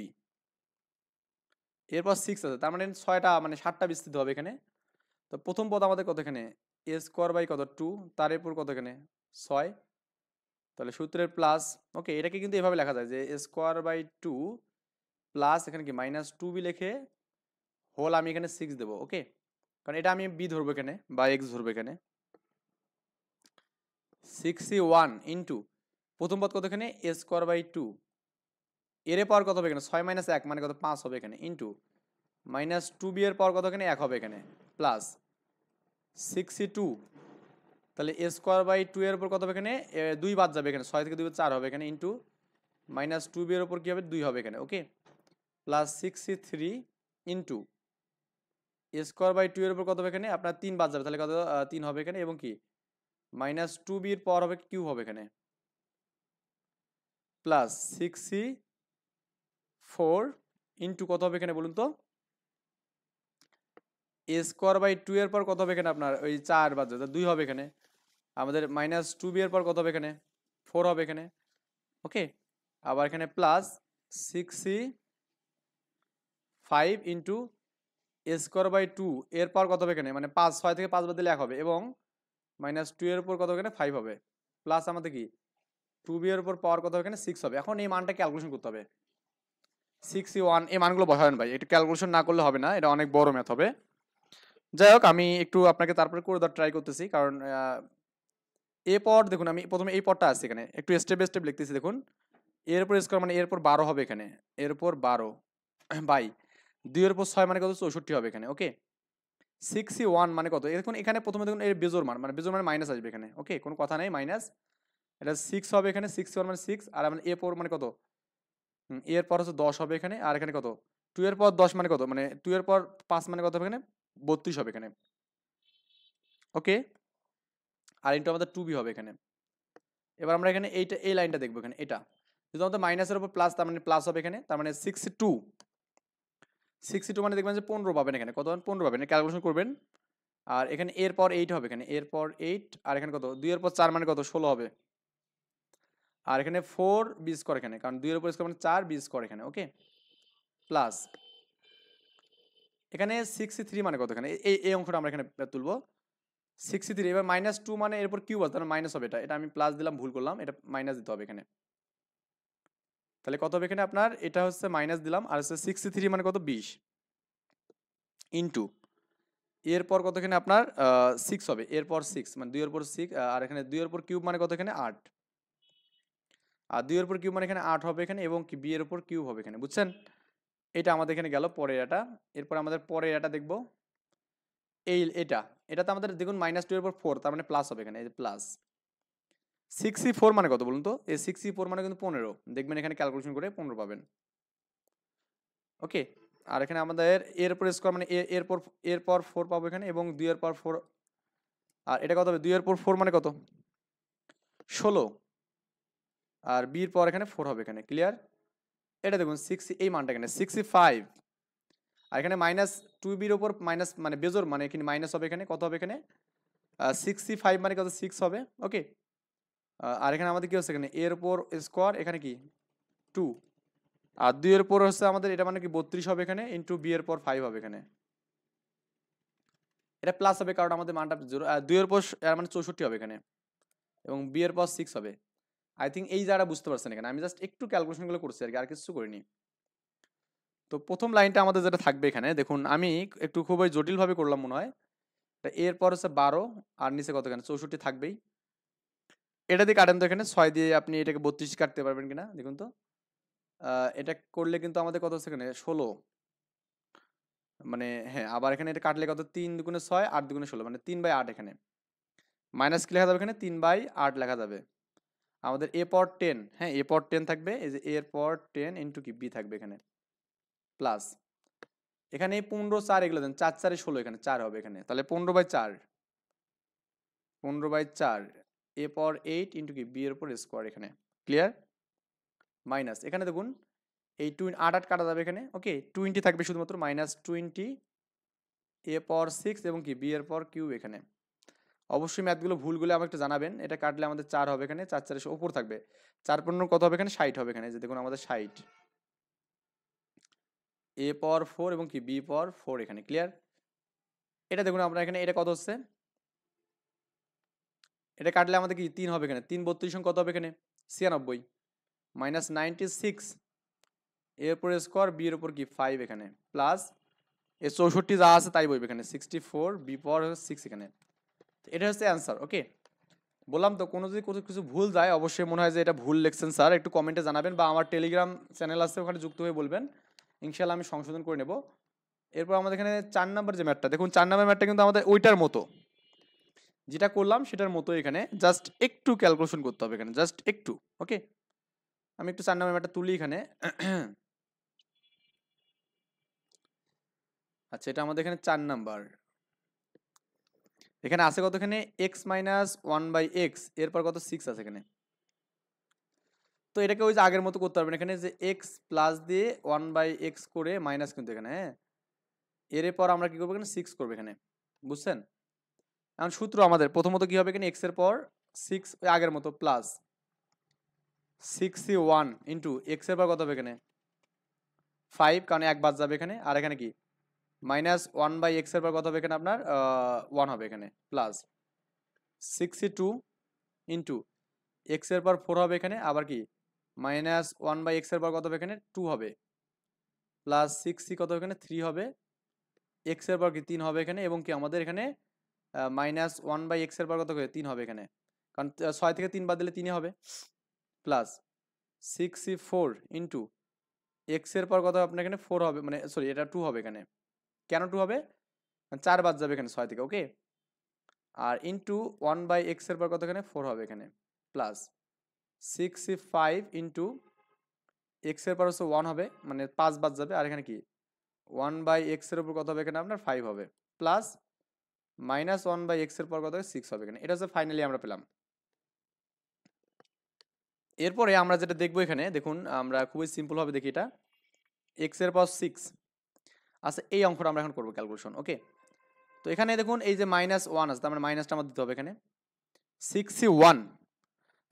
এরপর 6 আছে, তার মানে 6টা মানে 7টা বিস্তৃত হবে এখানে। তো প্রথম পদ আমাদের কত এখানে, এ স্কোয়ার বাই কত 2, তার এরপর কত এখানে 6, তাহলে সূত্রের প্লাস। ওকে, এটাকে কিন্তু এভাবে লেখা যায় যে এ স্কোয়ার বাই 2 প্লাস এখানে কি মাইনাস 2b লিখে হোল আমি এখানে 6 দেবো। ওকে, কারণ এটা আমি বি ধরবো এখানে বা এক্স ধরবো এখানে, 6c1 ইন্টু প্রথম পদ কত এখানে এ স্কোয়ার বাই 2, এর পাওয়ার কত হবে এখানে 6 মাইনাস 1 মানে কত 5 হবে এখানে, ইন্টু মাইনাস 2b এর পাওয়ার কত এখানে 1 হবে এখানে, প্লাস 6c2, তাহলে এ স্কোয়ার বাই 2 এর উপর কত হবে এখানে 2 বাদ যাবে এখানে, 6 থেকে 2 4 হবে এখানে, ইন্টু মাইনাস 2b এর উপর কি হবে 2 হবে এখানে। Okay, plus 6c3 into A square by 2 এর উপর কত হবে এখানে আপনার 3 বাদ যাবে, তাহলে কত 3 হবে এখানে, এবং কি মাইনাস 2b এর পাওয়ার হবে কিউব হবে এখানে, প্লাস 6c4 ইন্টু কত হবে এখানে বলুন তো, এ স্কোয়ার বাই 2 এর পর কত হবে এখানে আপনার ওই 4 বাদ যাবে 2 হবে এখানে, আমাদের মাইনাস 2b এর পর কত হবে এখানে 4 হবে এখানে। ওকে, আবার এখানে plus 6c5 into A square by 2 এর পর কত হবে এখানে, মানে 5 6 থেকে 5 বাদ দিলে 1 হবে, এবং মাইনাস 2 এর উপর কত এখানে 5 হবে, প্লাস আমাদের কি 2b এর উপর পাওয়ার কত এখানে 6 হবে। এখন এই মানটা ক্যালকুলেশন করতে হবে, 6c1 এই মানগুলো বসাবেন ভাই, একটু ক্যালকুলেশন না করলে হবে না, এটা অনেক বড় ম্যাথ হবে। যাই হোক, আমি একটু আপনাকে তারপরে করে দেওয়ার ট্রাই করতেছি, কারণ এ পর দেখুন আমি প্রথমে এই পরটা আছে এখানে, একটু স্টেপ বাই স্টেপ লিখতেছি। দেখুন এরপর স্কোয়ার মানে এরপর 12 হবে এখানে, এরপর 12 বাই 2 এর উপর 6 মানে কত 64 হবে এখানে। ওকে, 6c1 মানে কত, দেখুন এখানে প্রথমে দেখুন এর বেজোর মান, মানে বেজোর মানে মাইনাস আসবে এখানে। ওকে, কোনো কথা নেই, মাইনাস এটা 6 হবে এখানে, 6 মানে 6, আর মানে a4 মানে কত, এর পর হচ্ছে 10 হবে এখানে, আর এখানে কত 2 এর পর 10 মানে কত, মানে 2 এর পর 5 মানে কত হবে এখানে 32 হবে এখানে। ওকে, আর ইন্টু আমাদের 2b হবে এখানে। এবার আমরা এখানে এইটা, এই লাইনটা দেখবো এখানে, এটা যদি আমাদের মাইনাসের উপর প্লাস, তার মানে প্লাস হবে এখানে, তার মানে 62 মানে দেখবেন যে 15 পাবেন এখানে, কত 15 পাবেন, ক্যালকুলেশন করবেন। আর এখানে এর পর 8 হবে এখানে, এর পর 8, আর এখানে কত 2 এর পর 4 মানে কত 16 হবে। আর এখানে 4 বি স্কোয়ার এখানে, কারণ 2 এর উপর স্কোয়ার মানে 4 বি স্কোয়ার এখানে। ওকে, প্লাস এখানে 63 মানে কত এখানে, এই অঙ্কটা আমরা এখানে তুলবো 63। এবার -2 মানে এরপর কিউব আছে, তাহলে মাইনাস হবে, এটা আমি প্লাস দিলাম, ভুল করলাম, এটা মাইনাস দিতে হবে এখানে। তাহলে কত হবে এখানে আপনার, এটা হচ্ছে মাইনাস দিলাম, আর হচ্ছে 63 মানে কত 20 ইন্টু এরপর কত এখানে আপনার 6 হবে, এরপর 6 মানে 2 এর উপর 6, আর এখানে 2 এর উপর কিউব মানে কত এখানে 8, আর 2 এর উপর কিউব মানে এখানে 8 হবে এখানে, এবং কি বি এর উপর কিউব হবে এখানে, বুঝছেন? এটা আমাদের এখানে গেল পরের এটা। এরপর আমাদের পরের এটা দেখবো, এটাতে আমাদের দেখুন -2 এর উপর 4, তার মানে প্লাস হবে এখানে, এই যে প্লাস 64 মানে কত বলুন তো, এই 64 মানে কিন্তু 15, দেখবেন এখানে ক্যালকুলেশন করে 15 পাবেন। ওকে, আর এখানে আমাদের এর উপর স্কোয়ার মানে এরপর 4 পাবো এখানে, এবং 2 এর পর 4, আর এটা কত হবে 2 এর পর 4 মানে কত 16, আর বি এর পর এখানে 4 হবে এখানে। ক্লিয়ার? এটা দেখুন 6, এই মানটা এখানে 65, আর এখানে -2b এর উপর মাইনাস মানে বেজোর, মানে এখানে মাইনাস হবে এখানে, কত হবে এখানে 65 মানে কত 6 হবে। ওকে, আর এখানে আমাদের কি হচ্ছে এখানে এর উপর স্কোয়ার এখানে কি 2, আর 2 এর উপর হচ্ছে আমাদের এটা মানে কি 32 হবে এখানে, ইন্টু বি এর পর 5 হবে এখানে। এটা প্লাস হবে কারণ আমাদের মানটা 2 এর পর মানে 64 হবে এখানে, এবং বি এর পর 6 হবে। আই থিঙ্ক এই জায়গাটা বুঝতে পারছেন এখানে, আমি জাস্ট একটু ক্যালকুলেশনগুলো করছি আর কি, আর কিছু করিনি। তো প্রথম লাইনটা আমাদের যেটা থাকবে এখানে দেখুন, আমি একটু খুবই জটিলভাবে করলাম মনে হয়। এরপর হচ্ছে 12, আর নিচে কত এখানে 64 থাকবেই। এটা দিয়ে কাটেন তো, এখানে 6 দিয়ে আপনি এটাকে 32 কাটতে পারবেন কিনা দেখুন তো। এটা করলে কিন্তু আমাদের কত হচ্ছে এখানে 16, মানে হ্যাঁ, আবার এখানে এটা কাটলে কত 3 দুগুণে 6, 8 দুগুণে 16, মানে 3/8 এখানে মাইনাস কি লেখা যাবে এখানে 3/8 লেখা যাবে। আমাদের এ পর 10, হ্যাঁ এ পর 10 থাকবে, এই যে এর পর 10 ইন্টু কি বি থাকবে এখানে, প্লাস এখানে 15 4 এগুলো দেন, 4 4 16 এখানে 4 হবে এখানে, তাহলে 15/4, 15/4 এ পর 8 ইন্টু কি বি এর উপর স্কোয়ার এখানে। ক্লিয়ার? মাইনাস এখানে দেখুন এই 8 8 কাটা যাবে এখানে। ওকে, 20 থাকবে শুধুমাত্র, -20 এ পর 6 এবং কি বি এর পর কিউব এখানে। অবশ্যই ম্যাথগুলো ভুলগুলো আমাকে একটু জানাবেন। এটা কাটলে আমাদের 4 হবে এখানে, 4 4 উপর থাকবে, 4 15 কত হবে এখানে 60 হবে এখানে, যে দেখুন আমাদের 60 এ পর 4 এবং কি বি পর 4 এখানে। ক্লিয়ার? এটা দেখুন আমরা এখানে এটা কত হচ্ছে, এটা কাটলে আমাদের কি 3 হবে এখানে, 3 32 কত হবে এখানে 96, -96 এর উপর স্কোয়ার বি এর উপর কি 5 এখানে, প্লাস এই 64 যা আছে তাই বলবে এখানে, 64 বি পাওয়ার 6 এখানে। এটা হচ্ছে অ্যান্সার। ওকে, বললাম তো কোনো যদি কিছু ভুল যায়, অবশ্যই মনে হয় যে এটা ভুল লিখছেন স্যার, একটু কমেন্টে জানাবেন, বা আমার টেলিগ্রাম চ্যানেল আছে ওখানে যুক্ত হয়ে বলবেন, ইনশাল্লাহ আমি সংশোধন করে নেব। এরপর আমাদের এখানে 4 নাম্বার যে ম্যাটটা দেখুন, 4 নাম্বার ম্যাটটা কিন্তু আমাদের ওইটার মতো, যেটা করলাম সেটার মতো, এখানে জাস্ট একটু ক্যালকুলেশন করতে হবে এখানে, জাস্ট একটু। ওকে, আমি একটু 4 নাম্বার ম্যাটটা তুলি এখানে। আচ্ছা, এটা আমাদের এখানে 4 নাম্বার, এখানে আছে কত এখানে x মাইনাস 1/x, এরপর কত 6 আছে এখানে। তো এটাকে ওই যে আগের মতো করতে পারবেন, এখানে যে x প্লাস দিয়ে 1/x করে মাইনাস কিন্তু এখানে, হ্যাঁ এরপর আমরা কি করবো এখানে 6 করবো এখানে, বুঝছেন? এখন সূত্র আমাদের প্রথমত কি হবে এখানে, x এর পর 6 ওই আগের মতো, প্লাস 6c1 ইন্টু x এর পর কত হবে এখানে 5, কারণ এক বাদ যাবে এখানে, আর এখানে কি -1/x এর পর কত হবে এখানে আপনার 1 হবে এখানে, প্লাস 62 ইন্টু এক্স এর পর 4 হবে এখানে, আবার কি -1/x এর পর কত হবে এখানে 2 হবে, প্লাস 6c কত হবে এখানে 3 হবে, এক্স এর পর কি 3 হবে এখানে, এবং কি আমাদের এখানে -1/x এর পর কত হবে 3 হবে এখানে, কারণ 6 থেকে 3 বাদ দিলে 3 হবে, প্লাস 6c4 ইন্টু এক্স এর পর কত আপনার এখানে 4 হবে, মানে সরি এটা 2 হবে এখানে, কেন 2 হবে 4 বাদ যাবে এখানে 6 থেকে। ওকে, আর ইন্টু 1/x এর পর কত এখানে 4 হবে এখানে, প্লাস 65 ইন্টু এক্সের পর হচ্ছে 1 হবে, মানে 5 বাদ যাবে, আর এখানে কি 1/x এর উপর কত হবে এখানে আপনার 5 হবে, প্লাস -1/x এর পর কত হবে 6 হবে এখানে। এটা হচ্ছে ফাইনালি আমরা পেলাম। এরপরে আমরা যেটা দেখবো এখানে দেখুন, আমরা খুবই সিম্পল ভাবে দেখি এটা, x এর পর 6। আচ্ছা, এই অঙ্কটা আমরা এখন করবো ক্যালকুলেশন। ওকে, তো এখানে দেখুন এই যে -1 আছে, তার মানে মাইনাসটা আমাদের দিতে হবে এখানে। 61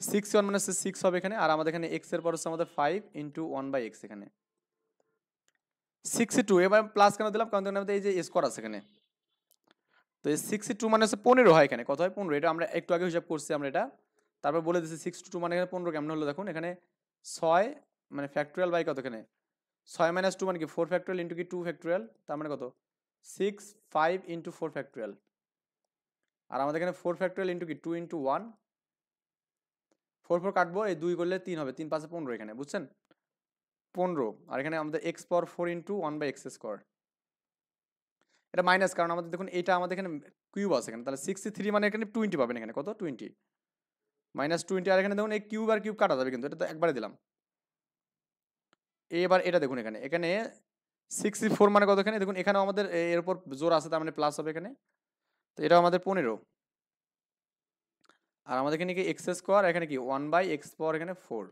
61 মানে হচ্ছে 6 হবে এখানে, আর আমাদের এখানে x এর পর হচ্ছে আমাদের 5 ইন্টু 1/x এখানে 62। এবার প্লাস কেন দিলাম, কারণ আমাদের এই যে স্কোয়ার আছে এখানে, তো এই 62 মানে হচ্ছে 15 হয় এখানে, কত হয় 15, এটা আমরা একটু আগে হিসাব করছি আমরা এটা, তারপর বলে দিচ্ছি 62 মানে এখানে 15 কেমন হলো দেখুন, এখানে 6 মানে ফ্যাক্টরিয়াল বাই কত এখানে 6 - 2 মানে কি 4 ফ্যাক্টরিয়াল ইন্টু কি 2 ফ্যাক্টরিয়াল, তার মানে কত 6 5 ইন্টু 4 ফ্যাক্টরিয়াল, আর আমাদের এখানে 4 ফ্যাক্টরিয়াল ইন্টু কি 2 ইন্টু 1, 4 4 কাটবো, এই 2 করলে 3 হবে, 3 5 15 এখানে, বুঝছেন 15, আর এখানে আমাদের এক্স পাওয়ার 4 ইন্টু 1/x স্কোয়ার, এটা মাইনাস, কারণ আমাদের দেখুন এটা আমাদের এখানে কিউব আছে এখানে, তাহলে 63 মানে এখানে 20 পাবেন এখানে, কত 20 -20, আর এখানে দেখুন এই কিউব আর কিউব কাটা যাবে, কিন্তু এটা তো একবারে দিলাম। এবার এটা দেখুন এখানে এখানে 64 মানে কত এখানে দেখুন, এখানেও আমাদের এর উপর জোর আছে, তার মানে প্লাস হবে এখানে, তো এটাও আমাদের 15, আর আমাদের এখানে কি এক্স স্কোয়ার, এখানে কি 1/x পাওয়ার এখানে 4।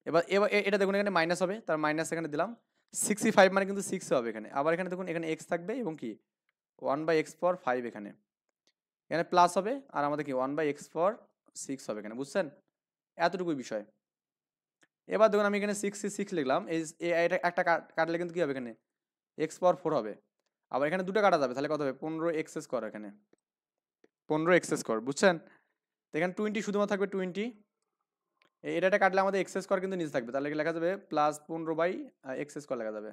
এবার এবার এটা দেখুন এখানে মাইনাস হবে, তার মাইনাস এখানে দিলাম, 65 মানে কিন্তু 6 হবে এখানে, আবার এখানে দেখুন এখানে এক্স থাকবে এবং কি 1/x পাওয়ার 5 এখানে, এখানে প্লাস হবে, আর আমাদের কি 1/x পাওয়ার 6 হবে এখানে, বুঝছেন এতটুকুই বিষয়। এবার দেখুন আমি এখানে 66 লিখলাম, এটা একটা কাটলে কিন্তু কি হবে এখানে x পাওয়ার 4 হবে, আবার এখানে দুটো কাটা যাবে, তাহলে কত হবে 15x স্কোয়ার, এখানে 15x স্কোয়ার, বুঝছেন। তো এখানে 20 শুধুমাত্র থাকবে 20, এটা কাটলে আমাদের এক্স স্কোয়ার কিন্তু নিচে থাকবে, তাহলে লেখা যাবে প্লাস 15/x স্কোয়ার লেখা যাবে।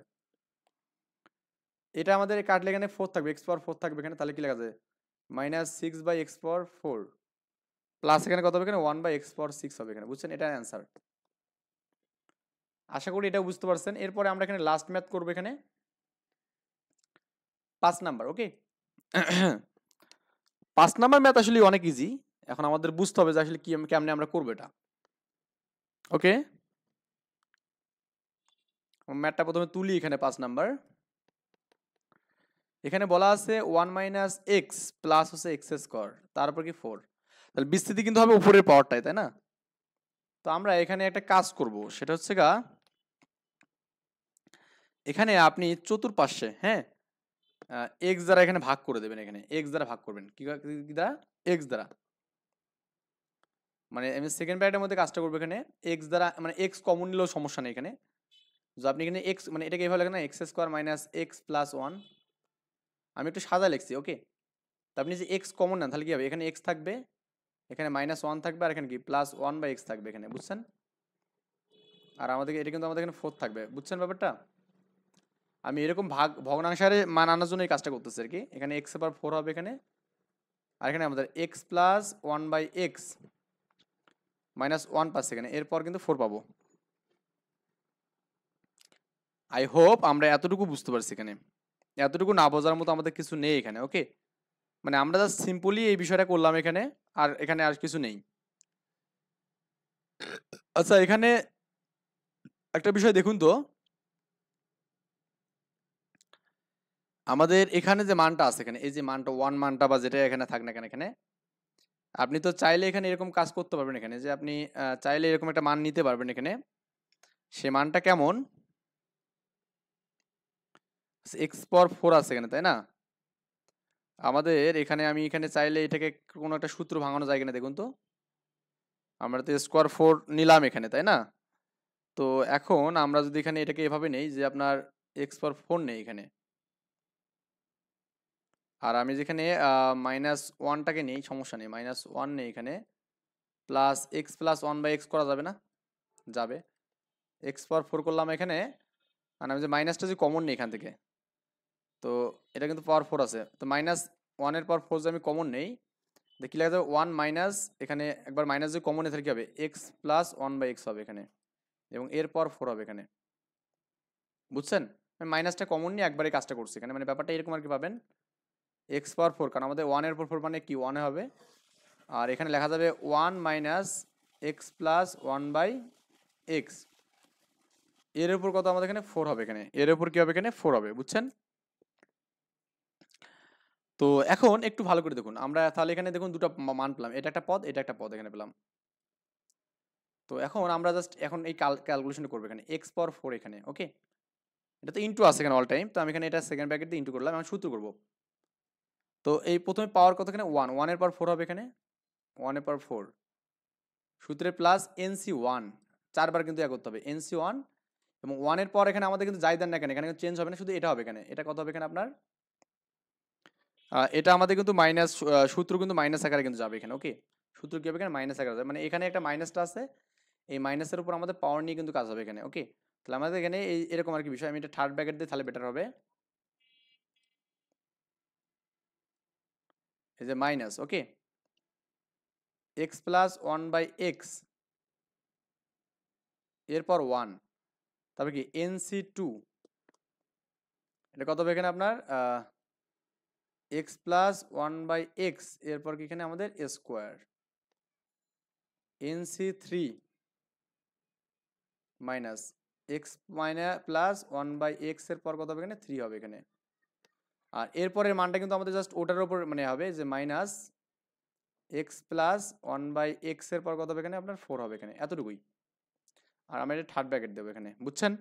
এটা আমাদের কাটলে এখানে 4 থাকবে, x পাওয়ার 4 থাকবে এখানে, তাহলে কি লেখা যাবে -6/x পাওয়ার 4, প্লাস এখানে কত হবে এখানে 1/x পাওয়ার 6 হবে এখানে, বুঝছেন এটা অ্যান্সার। আশা করি এটা বুঝতে পারছেন। এরপরে আমরা এখানে লাস্ট ম্যাথ করবো এখানে 5 নাম্বার। ওকে, 5 নাম্বার ম্যাথ আসলে অনেক ইজি, এখন আমাদের বুঝতে হবে যে আসলে কি কেমনে আমরা করবো এটা। ওকে, ম্যাথটা প্রথমে তুলি এখানে 5 নাম্বার। এখানে বলা আছে 1 - x প্লাস হচ্ছে x স্কোয়ার, তারপর কি 4, তাহলে বিস্তৃতি কিন্তু হবে উপরের পাওয়ারটাই, তাই না। তো আমরা এখানে একটা কাজ করব, সেটা হচ্ছে গা এখানে আপনি চতুর্পাশে, হ্যাঁ, এক্স দ্বারা এখানে ভাগ করে দেবেন, এখানে এক্স দ্বারা ভাগ করবেন, কি দ্বারা এক্স দ্বারা, মানে আমি সেকেন্ড প্যারাটার মধ্যে কাজটা করবো এখানে এক্স দ্বারা, মানে এক্স কমন নিলেও সমস্যা নেই এখানে, যে আপনি এখানে এক্স মানে এটাকে এভাবে লেখেন না, x square minus x plus 1, আমি একটু সাদা লিখছি। ওকে, তো আপনি যে এক্স কমন নেন তাহলে কি হবে, এখানে এক্স থাকবে, এখানে -1 থাকবে, আর এখানে কি প্লাস 1/x থাকবে এখানে, বুঝছেন। আর আমাদের এটা কিন্তু আমাদের এখানে 4 থাকবে, বুঝছেন ব্যাপারটা। আমি এরকম ভগ্নাংশের মান আনার জন্য এই কাজটা করতেছি আর কি। এখানে x এর পাওয়ার 4 হবে এখানে, আর এখানে আমাদের x প্লাস 1/x মাইনাস 1 পাচ্ছে এখানে, এরপর কিন্তু 4 পাবো। আই হোপ আমরা এতটুকু বুঝতে পারছি এখানে, এতটুকু না বোঝার মতো আমাদের কিছু নেই এখানে। ওকে, মানে আমরা জাস্ট সিম্পলি এই বিষয়টা করলাম এখানে, আর এখানে আর কিছু নেই। আচ্ছা, এখানে একটা বিষয় দেখুন তো, আমাদের এখানে যে মানটা আছে এখানে, এই যে মানটা 1 মানটা বা যেটা এখানে থাক না কেন, এখানে আপনি তো চাইলে এখানে এরকম কাজ করতে পারবেন, এখানে যে আপনি চাইলে এরকম একটা মান নিতে পারবেন এখানে, সে মানটা কেমন x পাওয়ার 4 আছে এখানে, তাই না। আমাদের এখানে আমি এখানে চাইলে এটাকে কোনো একটা সূত্র ভাঙানো যায় কিনা দেখুন তো, আমরা তো স্কোয়ার 4 নিলাম এখানে, তাই না। তো এখন আমরা যদি এখানে এটাকে এভাবে নেই যে আপনার x পাওয়ার 4 নেই এখানে, আর আমি যেখানে -1টাকে নেই, সমস্যা নেই, -1 নেই এখানে, প্লাস এক্স প্লাস 1/x করা যাবে না, যাবে, এক্স পাওয়ার 4 করলাম এখানে, মানে আমি যে মাইনাসটা যে কমন নেই এখান থেকে, তো এটা কিন্তু পাওয়ার 4 আছে, তো -1 এর পাওয়ার 4 যে আমি কমন নেই, দেখি লেখা যাবে 1 মাইনাস, এখানে একবার মাইনাস যে কমন এর কি হবে এক্স প্লাস 1/x হবে এখানে, এবং এর পাওয়ার 4 হবে এখানে, বুঝছেন। আমি মাইনাসটা কমন নিয়ে একবারে কাজটা করছি এখানে, মানে ব্যাপারটা এরকম আর কি পাবেন এক্স পাওয়ার 4, কারণ আমাদের 1 এর পর 4 মানে কি 1 হবে, আর এখানে লেখা যাবে 1 minus x plus one by x, এর উপর কত আমাদের এখানে 4 হবে, এখানে এর উপর কি হবে, এখানে 4 হবে, বুঝছেন? তো এখন একটু ভালো করে দেখুন, আমরা তাহলে এখানে দেখুন দুটো মান পেলাম, এটা একটা পদ, এটা একটা পদ এখানে পেলাম। তো এখন আমরা জাস্ট এখন এই ক্যালকুলেশনটা করবো এখানে এক্স পাওয়ার 4 এখানে, ওকে? এটা তো ইন্টু আছে এখানে অল টাইম, তো আমি এখানে এটা সেকেন্ড ব্র্যাকেট দিয়ে ইন্টু করলাম, আমি সূত্র করবো। তো এই প্রথমে পাওয়ার কত এখানে 1, 1 এর পাওয়ার 4 হবে এখানে, 1 এর পাওয়ার 4 সূত্রে প্লাস এনসি 1, 4বার কিন্তু এক করতে হবে, এনসি 1 এবং 1 এর পর এখানে আমাদের কিন্তু যাই দেন না কেন এখানে চেঞ্জ হবে না, শুধু এটা হবে এখানে, এটা কত হবে এখানে আপনার এটা আমাদের কিন্তু মাইনাস, সূত্র কিন্তু মাইনাস আকারে কিন্তু যাবে এখানে, ওকে? সূত্র কি হবে এখানে মাইনাস আকারে যাবে, মানে এখানে একটা মাইনাসটা আছে, এই মাইনাসের উপর আমাদের পাওয়ার নিয়ে কিন্তু কাজ হবে এখানে, ওকে? তাহলে আমাদের এখানে এই এরকম আর কি বিষয়, আমি এটা থার্ড ব্র্যাকেট দিই তাহলে বেটার হবে, এই যে minus, okay, x plus one by x এরপর 1, তারপর কি এনসি 2, এটা কত হবে এখানে আপনার x plus one by x এরপর কি এখানে আমাদের square, NC 3 minus x minus plus one by x এর পর কত হবে এখানে 3 হবে এখানে, আর এরপরের মানটা কিন্তু আমাদের জাস্ট ওটার উপর মানে হবে যে minus x plus one by x এর পর কত হবে এখানে আপনার 4 হবে এখানে, এতটুকুই। আর আমরা এটা থার্ড ব্র্যাকেট দেবো এখানে, বুঝছেন?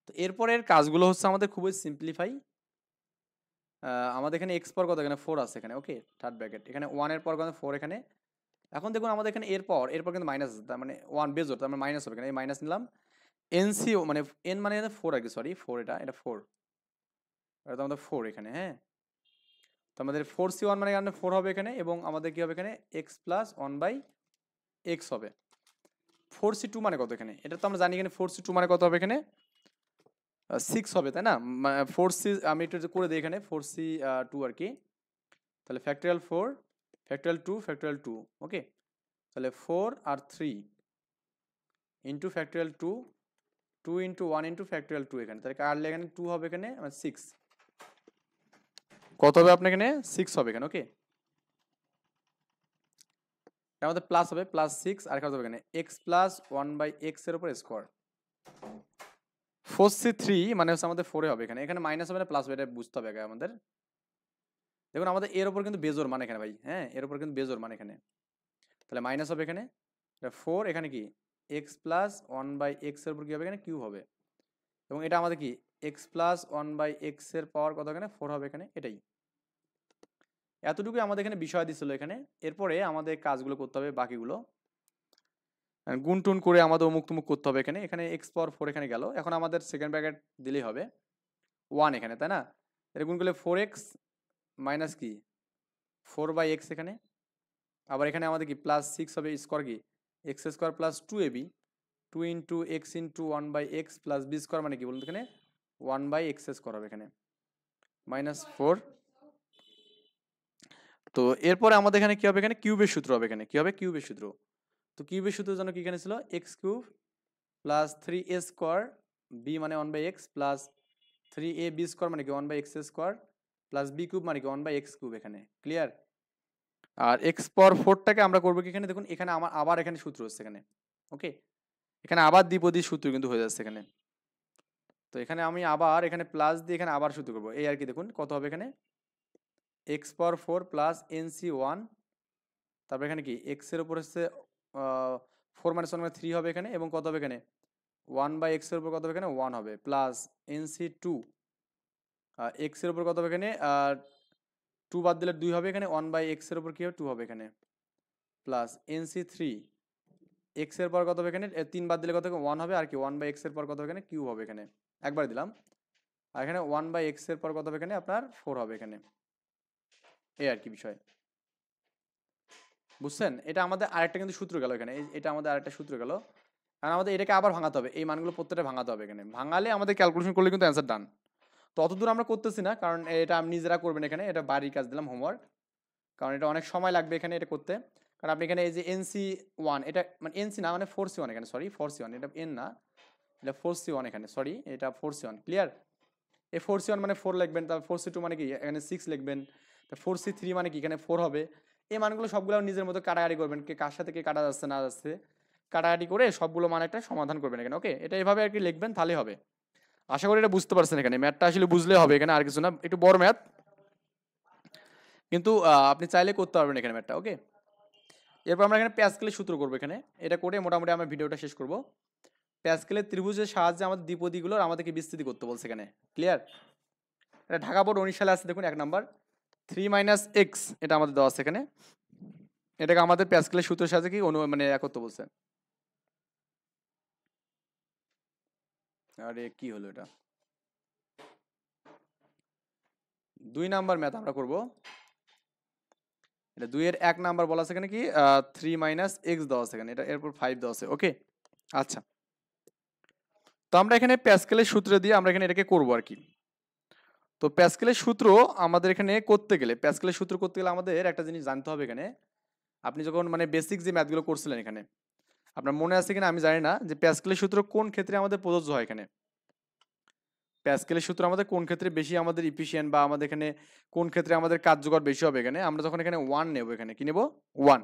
তো এরপরের কাজগুলো হচ্ছে আমাদের খুবই সিম্পলিফাই, আমাদের এখানে এক্স পর কত এখানে 4 আছে এখানে, ওকে? থার্ড ব্র্যাকেট এখানে 1 এর পর কত 4 এখানে, এখন দেখুন আমাদের এখানে এরপর কিন্তু মাইনাস আছে, তার মানে 1 বেজোর, তার মানে মাইনাস হবে এখানে, এই মাইনাস নিলাম, এনসিও মানে এন মানে 4 আর কি, সরি 4, এটা 4, এটা তো আমাদের 4 এখানে, হ্যাঁ? তো আমাদের 4c1 মানে এখানে 4 হবে এখানে, এবং আমাদের কি হবে এখানে x plus one by x হবে। 4c2 মানে কত এখানে, এটা তো আমরা জানি এখানে 4c2 মানে কত হবে এখানে 6 হবে, তাই না? 4c আমি একটু করে দিই এখানে 4c2 আর কি, তাহলে ফ্যাক্টরিয়াল 4 ফ্যাক্টরিয়াল 2 ফ্যাক্টরিয়াল 2, ওকে? তাহলে 4 আর 3 into factorial 2, 2 into 1 into factorial 2 এখানে, তাহলে কাটলে এখানে 2 হবে এখানে 6, কত হবে আপনার এখানে 6 হবে এখানে, ওকে? আমাদের প্লাস হবে প্লাস 6, আর কত হবে এখানে x plus one by x এর উপর স্কোয়ার, 4c3 মানে হচ্ছে আমাদের 4 হবে এখানে, এখানে মাইনাস হবে না প্লাস হবে, এটা বুঝতে হবে আগে আমাদের। দেখুন আমাদের এর উপর কিন্তু বেজোর মানে এখানে ভাই, হ্যাঁ এর উপর কিন্তু বেজোর মানে এখানে, তাহলে মাইনাস হবে এখানে 4, এখানে কি x plus one by x এর উপর কি হবে এখানে কিউব হবে, এবং এটা আমাদের কি x plus one by x এর পাওয়ার কত এখানে 4 হবে এখানে, এটাই এতটুকুই আমাদের এখানে বিষয় দিছিল এখানে। এরপরে আমাদের কাজগুলো করতে হবে বাকিগুলো, গুণ টুন করে আমাদের অমুক তুমুক করতে হবে এখানে, এখানে এক্স পাওয়ার 4 এখানে গেল, এখন আমাদের সেকেন্ড ব্র্যাকেট দিলেই হবে 1 এখানে, তাই না? এটা গুণ করলে 4x মাইনাস কি 4 বাই এক্স এখানে, আবার এখানে আমাদের কি প্লাস 6 হবে, স্কোয়ার কি x square plus 2ab, 2 into x into 1 by x plus B square মানে কি বলুন এখানে 1 বাই এক্স স্কোয়ার হবে এখানে মাইনাস 4। তো এরপরে আমাদের এখানে কি হবে, এখানে কিউবের সূত্র হবে, এখানে কি হবে কিউবের সূত্র। তো কিউবের সূত্রের জন্য কি এখানে ছিল x cube plus 3a square B মানে 1 by x plus 3ab square মানে কি 1 by x square plus B cube মানে কি 1 বাই এক্স কিউব, এখানে ক্লিয়ার। আর এক্স পাওয়ার 4টাকে আমরা করবো কি এখানে, দেখুন এখানে আমার আবার এখানে সূত্র হচ্ছে এখানে, ওকে? এখানে আবার দ্বিপদী সূত্র কিন্তু হয়ে যাচ্ছে এখানে, তো এখানে আমি আবার এখানে প্লাস দিয়ে এখানে আবার সূত্র করবো, এই আর কি। দেখুন কত হবে এখানে এক্স পাওয়ার 4 প্লাস এনসি 1, তারপর এখানে কি এক্স এর উপর হচ্ছে 4 মাইনাস 1 মানে 3 হবে এখানে, এবং কত হবে এখানে 1 বাই এক্স এর উপর কত হবে এখানে 1 হবে, প্লাস এনসি 2 এক্স এর উপর কত হবে এখানে 2 বাদ দিলে 2 হবে এখানে, 1 বাই এক্স এর উপর কি হবে 2 হবে এখানে, প্লাস এনসি 3 এক্স এর পর কত হবে এখানে 3 বাদ দিলে কত হবে 1 হবে, আর কি 1 বাই এক্স এর পর কত হবে এখানে কিউব হবে এখানে, একবার দিলাম, আর এখানে 1 বাই এক্স এর পর কত হবে এখানে আপনার 4 হবে এখানে, এই আর কি বিষয়, বুঝছেন? এটা আমাদের আরেকটা কিন্তু সূত্র গেল এখানে, এটা আমাদের আরেকটা সূত্র গেল, কারণ আমাদের এটাকে আবার ভাঙাতে হবে, এই মানগুলো প্রত্যেকটা ভাঙাতে হবে এখানে, ভাঙালে আমাদের ক্যালকুলেশন করলে কিন্তু অ্যান্সার ডান। তো অতদূর আমরা করতেছি না, কারণ এটা আপনি নিজেরা করবেন এখানে, এটা বাড়ির কাজ দিলাম হোমওয়ার্ক, কারণ এটা অনেক সময় লাগবে এখানে এটা করতে। কারণ আপনি এখানে এই যে এনসি 1 এটা মানে এনসি না মানে 4c1 এখানে, সরি 4c1 এটা এন না, এটা 4c1 এখানে, সরি এটা 4c1 ক্লিয়ার। এই 4c1 মানে 4 লিখবেন, তারপর 4c2 মানে কি এখানে 6 লিখবেন, তা 4c3 মানে কি এখানে 4 হবে, এই মানগুলো সবগুলো নিজের মতো কাটাকাটি করবেন, কে কার সাথে কে কাটা যাচ্ছে না যাচ্ছে কাটাকাটি করে সবগুলো মান একটা সমাধান করবেন এখানে। ওকে, এটা এভাবে আর কি লিখবেন, তাহলেই হবে। আশা করি এটা বুঝতে পারছেন। এখানে ম্যাথটা আসলে বুঝলে হবে, এখানে আর কিছু না, একটু বড় ম্যাথ, কিন্তু আপনি চাইলে করতে পারবেন এখানে ম্যাথটা। ওকে, এরপর আমরা এখানে প্যাসকেলের সূত্র করবো এখানে। এটা করে মোটামুটি আমরা ভিডিওটা শেষ করব। প্যাসকেলের ত্রিভুজের সাহায্যে আমাদের দ্বিপদীগুলোর আমাদেরকে বিস্তৃতি করতে বলছে এখানে। ক্লিয়ার? এটা ঢাকা বোর্ড 19 সালে আছে, দেখুন 1 নাম্বার 3 - x, এটা আমাদের দেওয়া আছে এখানে। এটাকে আমাদের প্যাসকেলের সূত্রের সাথে কি মানে এক করতে বলছে। আরে কি হলো এটা? 2 নাম্বার ম্যাথ আমরা করব। এটা 2 এর 1 নাম্বার বলা আছে এখানে কি 3 - x দেওয়া আছে এখানে, এটা এরপর 5 দেওয়া আছে। ওকে, আচ্ছা, তো আমরা এখানে প্যাসকেলের সূত্র দিয়ে আমরা এখানে এটাকে করব আর কি। তো প্যাসকেলের সূত্র আমাদের এখানে করতে গেলে, প্যাসকেলের সূত্র করতে গেলে আমাদের একটা জিনিস জানতে হবে এখানে। আপনি যখন মানে বেসিক যে ম্যাথগুলো করছিলেন এখানে, আপনার মনে আছে কিনা আমি জানি না, যে প্যাসকেলের সূত্র কোন ক্ষেত্রে আমাদের প্রযোজ্য হয় এখানে। প্যাসকেলের সূত্র আমাদের কোন ক্ষেত্রে বেশি আমাদের ইফিশিয়েন্ট, বা আমাদের এখানে কোন ক্ষেত্রে আমাদের কার্যকর বেশি হবে এখানে। আমরা যখন এখানে 1 নেব, এখানে কি নেব 1,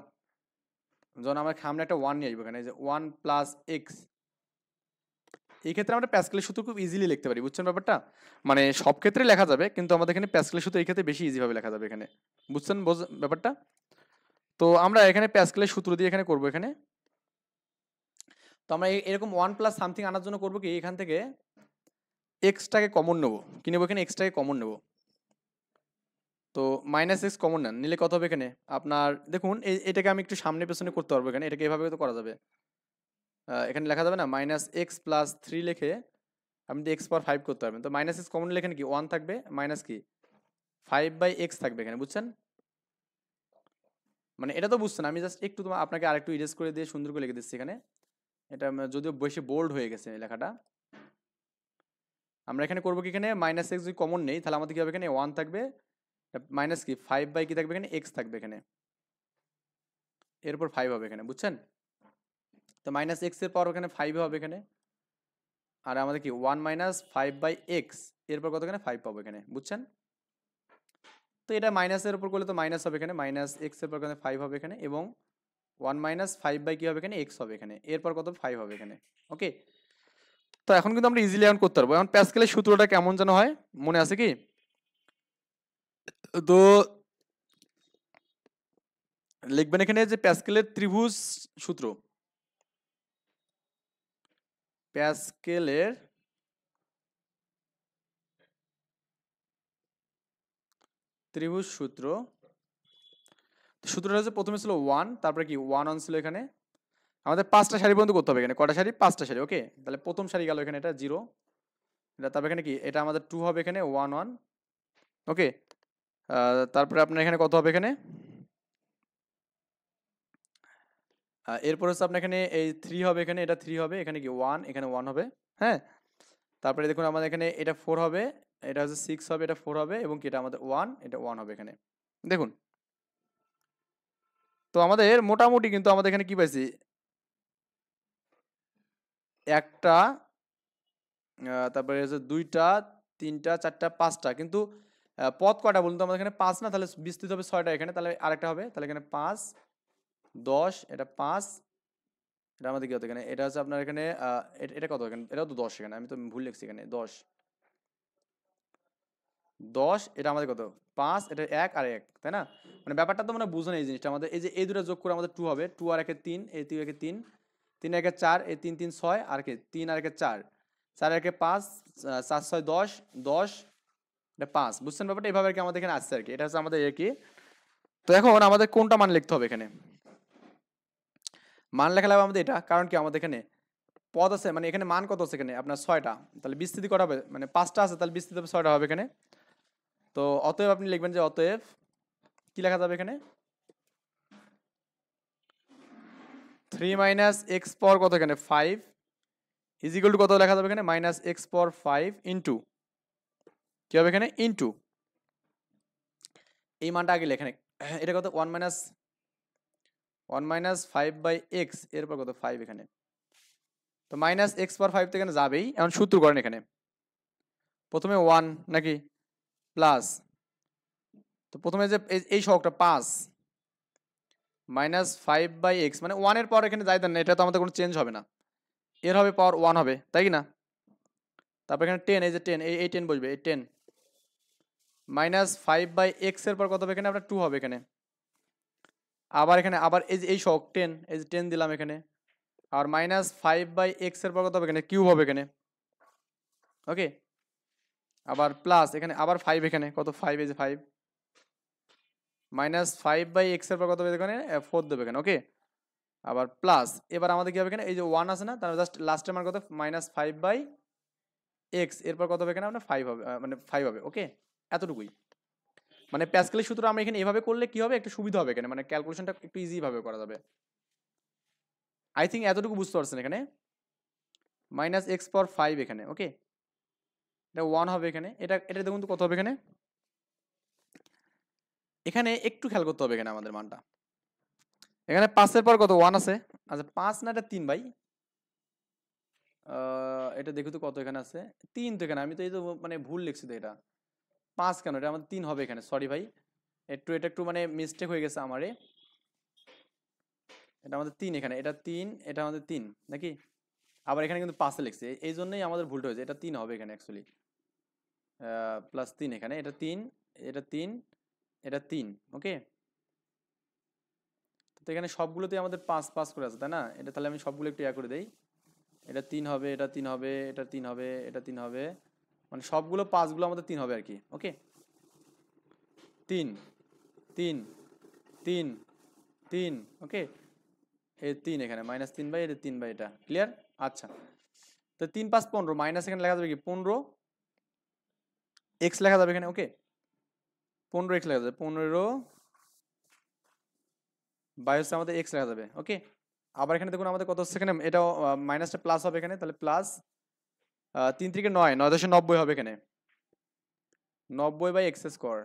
যখন আমরা সামনে একটা 1 নিয়ে আসবো এখানে, যে 1 + x, এই ক্ষেত্রে আমরা প্যাসকেলের সূত্র খুব ইজিলি লিখতে পারি। বুঝছেন ব্যাপারটা? মানে সব ক্ষেত্রে লেখা যাবে, কিন্তু আমাদের এখানে প্যাসকেলের সূত্র এই ক্ষেত্রে বেশি ইজি ভাবে লেখা যাবে এখানে। বুঝছেন ব্যাপারটা? তো আমরা এখানে প্যাসকেলের সূত্র দিয়ে এখানে করব এখানে। তো আমরা এরকম 1 প্লাস সামথিং আনার জন্য করব কি, এখান থেকে এক্সটাকে কমন নেব। কি নেব এখানে? এক্সটাকে কমন নেব। তো -x কমন নেন, নিলে কত হবে এখানে আপনার? দেখুন এটাকে আমি একটু সামনে পেছনে করতে পারবো এখানে, এটাকে এভাবে তো করা যাবে। এখানে লেখা যাবে না -x + 3 লিখে আপনি x⁴ করতে পারবেন। তো -x কমন নিলে এখানে কি 1 থাকবে, মাইনাস কি 5/x থাকবে এখানে। বুঝছেন? মানে এটা তো বুঝছেন, আমি জাস্ট একটু আপনাকে আরেকটু ইরেজ করে দিয়ে সুন্দর করে লিখে দিচ্ছি এখানে। এটা যদিও বেশি বোল্ড হয়ে গেছে এই লেখাটা। আমরা এখানে করবো কি, এখানে -x যদি কমন নেই তাহলে আমাদের কি হবে এখানে 1 থাকবে, মাইনাস কি 5 কি থাকবে এখানে, x থাকবে এখানে, এরপর 5 হবে এখানে। বুঝছেন? তো -x এর পাওয়ার এখানে 5 হবে এখানে, আর আমাদের কি 1 - 5/x, এরপর কত এখানে 5 পাবো এখানে। বুঝছেন? তো এটা মাইনাসের উপর করলে তো মাইনাস হবে এখানে, -x এর পর এখানে 5 হবে এখানে, এবং 1 - 5 কি হবে এখানে, x হবে এখানে, এরপর কত 5 হবে এখানে। ওকে, তো এখন কিন্তু আমরা ইজিলি এখন করতে পারবো। এখন প্যাসকেলের সূত্রটা কেমন যেন হয়, মনে আছে কি? তো লিখবেন এখানে যে প্যাসকেলের ত্রিভুজ সূত্র, প্যাসকেলের ত্রিভুজ সূত্র। সূত্রটা হচ্ছে প্রথমে ছিল 1, তারপরে কি 1 1 ছিল এখানে। আমাদের 5টা সারি পর্যন্ত করতে হবে এখানে। কয়টা সারি? 5টা সারি। ওকে, তাহলে প্রথম সারি গেল এখানে, এটা 0, এটা তারপরে এখানে কি, এটা আমাদের 2 হবে এখানে, 1 1। ওকে, তারপরে আপনার এখানে কত হবে এখানে, এরপর হচ্ছে আপনার এখানে এই 3 হবে এখানে, এটা 3 হবে এখানে, কি 1, এখানে 1 হবে। হ্যাঁ, তারপরে দেখুন আমাদের এখানে এটা 4 হবে, এটা হচ্ছে 6 হবে, এটা 4 হবে, এবং কি এটা আমাদের 1, এটা 1 হবে এখানে। দেখুন, তো আমাদের মোটামুটি কিন্তু আমাদের এখানে কি পাইছি, একটা, তারপরে হচ্ছে 2টা, 3টা, 4টা, 5টা, কিন্তু পদ কয়টা বলুন তো? আমাদের এখানে 5 না, তাহলে বিস্তৃত হবে 6টা এখানে, তাহলে আরেকটা হবে, তাহলে এখানে 5 10, এটা 5, এটা আমাদের কি হতো এখানে, এটা হচ্ছে আপনার এখানে এটা কত এখানে, এটাও তো 10 এখানে, আমি তো ভুল লিখছি এখানে 10 10, এটা আমাদের কত 5, এটা 1 আর 1, তাই না? মানে ব্যাপারটা তো মানে বুঝুন এই জিনিসটা আমাদের, এই যে এই দুটো যোগ করে আমাদের 2 হবে, 2 আর 1 3, এই 2 1 3, 3 1 4, এই 3 3 6, আর কি 3 আর 1 4, 4 1 5, 4 6 10, 10, এটা 5। বুঝছেন ব্যাপারটা? এইভাবে আর কি আমাদের এখানে আসছে আর কি, এটা হচ্ছে আমাদের কি। তো এখন আমাদের কোনটা মান লিখতে হবে এখানে? মান লেখা লাগবে আমাদের এটা, কারণ কি আমাদের এখানে পদ আছে, মানে এখানে মান কত আছে এখানে আপনার 6টা, তাহলে বিস্তৃতি করা হবে, মানে 5টা আছে তাহলে বিস্তৃতি হবে 6টা হবে এখানে। তো অতএব আপনি লিখবেন যে অতএব কি লেখা যাবে এখানে, 3 - x পাওয়ার কত এখানে 5 ইজ ইকুয়াল টু কত লেখা যাবে এখানে, -x পাওয়ার 5 ইন্টু কি হবে এখানে, ইন্টু এই মানটা আগে লেখেন, এটা কত 1 - 5/x, এরপর কত 5 এখানে। তো -x⁴ তো এখানে যাবেই। এখন সূত্র করেন এখানে, প্রথমে 1 নাকি প্লাস, তো প্রথমে যে এই সহগটা 5, -5/x মানে 1 এর পাওয়ার এখানে যাই দেন না, এটা তো আমাদের কোনো চেঞ্জ হবে না, এর হবে পাওয়ার 1 হবে, তাই কি না? তারপর এখানে 10, এই যে 10, এই 10 বসবে, এই 10 -5/x এর পর কত হবে এখানে আপনার 2 হবে এখানে। আবার এখানে আবার এই যে এই শক 10, এই যে 10 দিলাম এখানে, আর -5/x এর পর কত হবে এখানে কিউব হবে এখানে, ওকে। আবার প্লাস এখানে আবার 5 এখানে কত 5, এই যে 5 -5/x এর পর কত হবে এখানে 4 দেবে এখানে, ওকে। আবার প্লাস এবার আমাদের কি হবে এখানে এই যে 1 আছে না, তার জাস্ট লাস্টের মান কত -5/x এরপর কত হবে এখানে আপনার 5 হবে, মানে 5 হবে, ওকে। এতটুকুই মানে প্যাসকেলের সূত্র আমরা এখানে এভাবে করলে কি হবে একটু সুবিধা হবে এখানে, মানে ক্যালকুলেশনটা একটু ইজি ভাবে করা যাবে। আই থিঙ্ক এতটুকু বুঝতে পারছেন এখানে -x⁵ এখানে, ওকে। এটা 1 হবে এখানে, এটা এটা দেখুন তো কত হবে এখানে, এখানে একটু খেয়াল করতে হবে এখানে আমাদের মানটা, এখানে 5 এর পর কত 1 আছে, আচ্ছা 5 না এটা 3 ভাই, এটা দেখো তো কত এখানে আছে 3 তো এখানে, আমি তো এই তো মানে ভুল লিখছি তো, এটা 5 কেন, এটা আমাদের 3 হবে এখানে, সরি ভাই এটা একটু মানে মিস্টেক হয়ে গেছে আমারে, এটা আমাদের 3 এখানে, এটা 3, এটা আমাদের 3 নাকি, আবার এখানে কিন্তু 5 এ লিখছি, এই জন্যই আমাদের ভুলটা হয়েছে, এটা 3 হবে এখানে অ্যাকচুয়ালি, +3 এখানে, এটা 3, এটা 3, এটা 3, ওকে। তো এখানে সবগুলোতেই আমাদের 5 5 করে আছে তাই না, এটা তাহলে আমি সবগুলো একটু ইয়া করে দেই, এটা 3 হবে, এটা 3 হবে, এটা 3 হবে, এটা 3 হবে, মানে সবগুলো 5 গুলো আমাদের 3 হবে আর কি, ওকে। 3 3 3 3, ওকে। এই 3 এখানে -3/, এটা 3/, এটা ক্লিয়ার। আচ্ছা, তো 3 5 15 মাইনাস এখানে লেখা যাবে কি 15 x লেখা যাবে এখানে, ওকে। 15x লেখা যাবে, 15/, হচ্ছে আমাদের x লেখা যাবে, ওকে। আবার এখানে দেখুন আমাদের কত হচ্ছে এখানে, এটা মাইনাসটা প্লাস হবে এখানে, তাহলে প্লাস 3 থেকে 9, 9/90 হবে এখানে, 90/x²।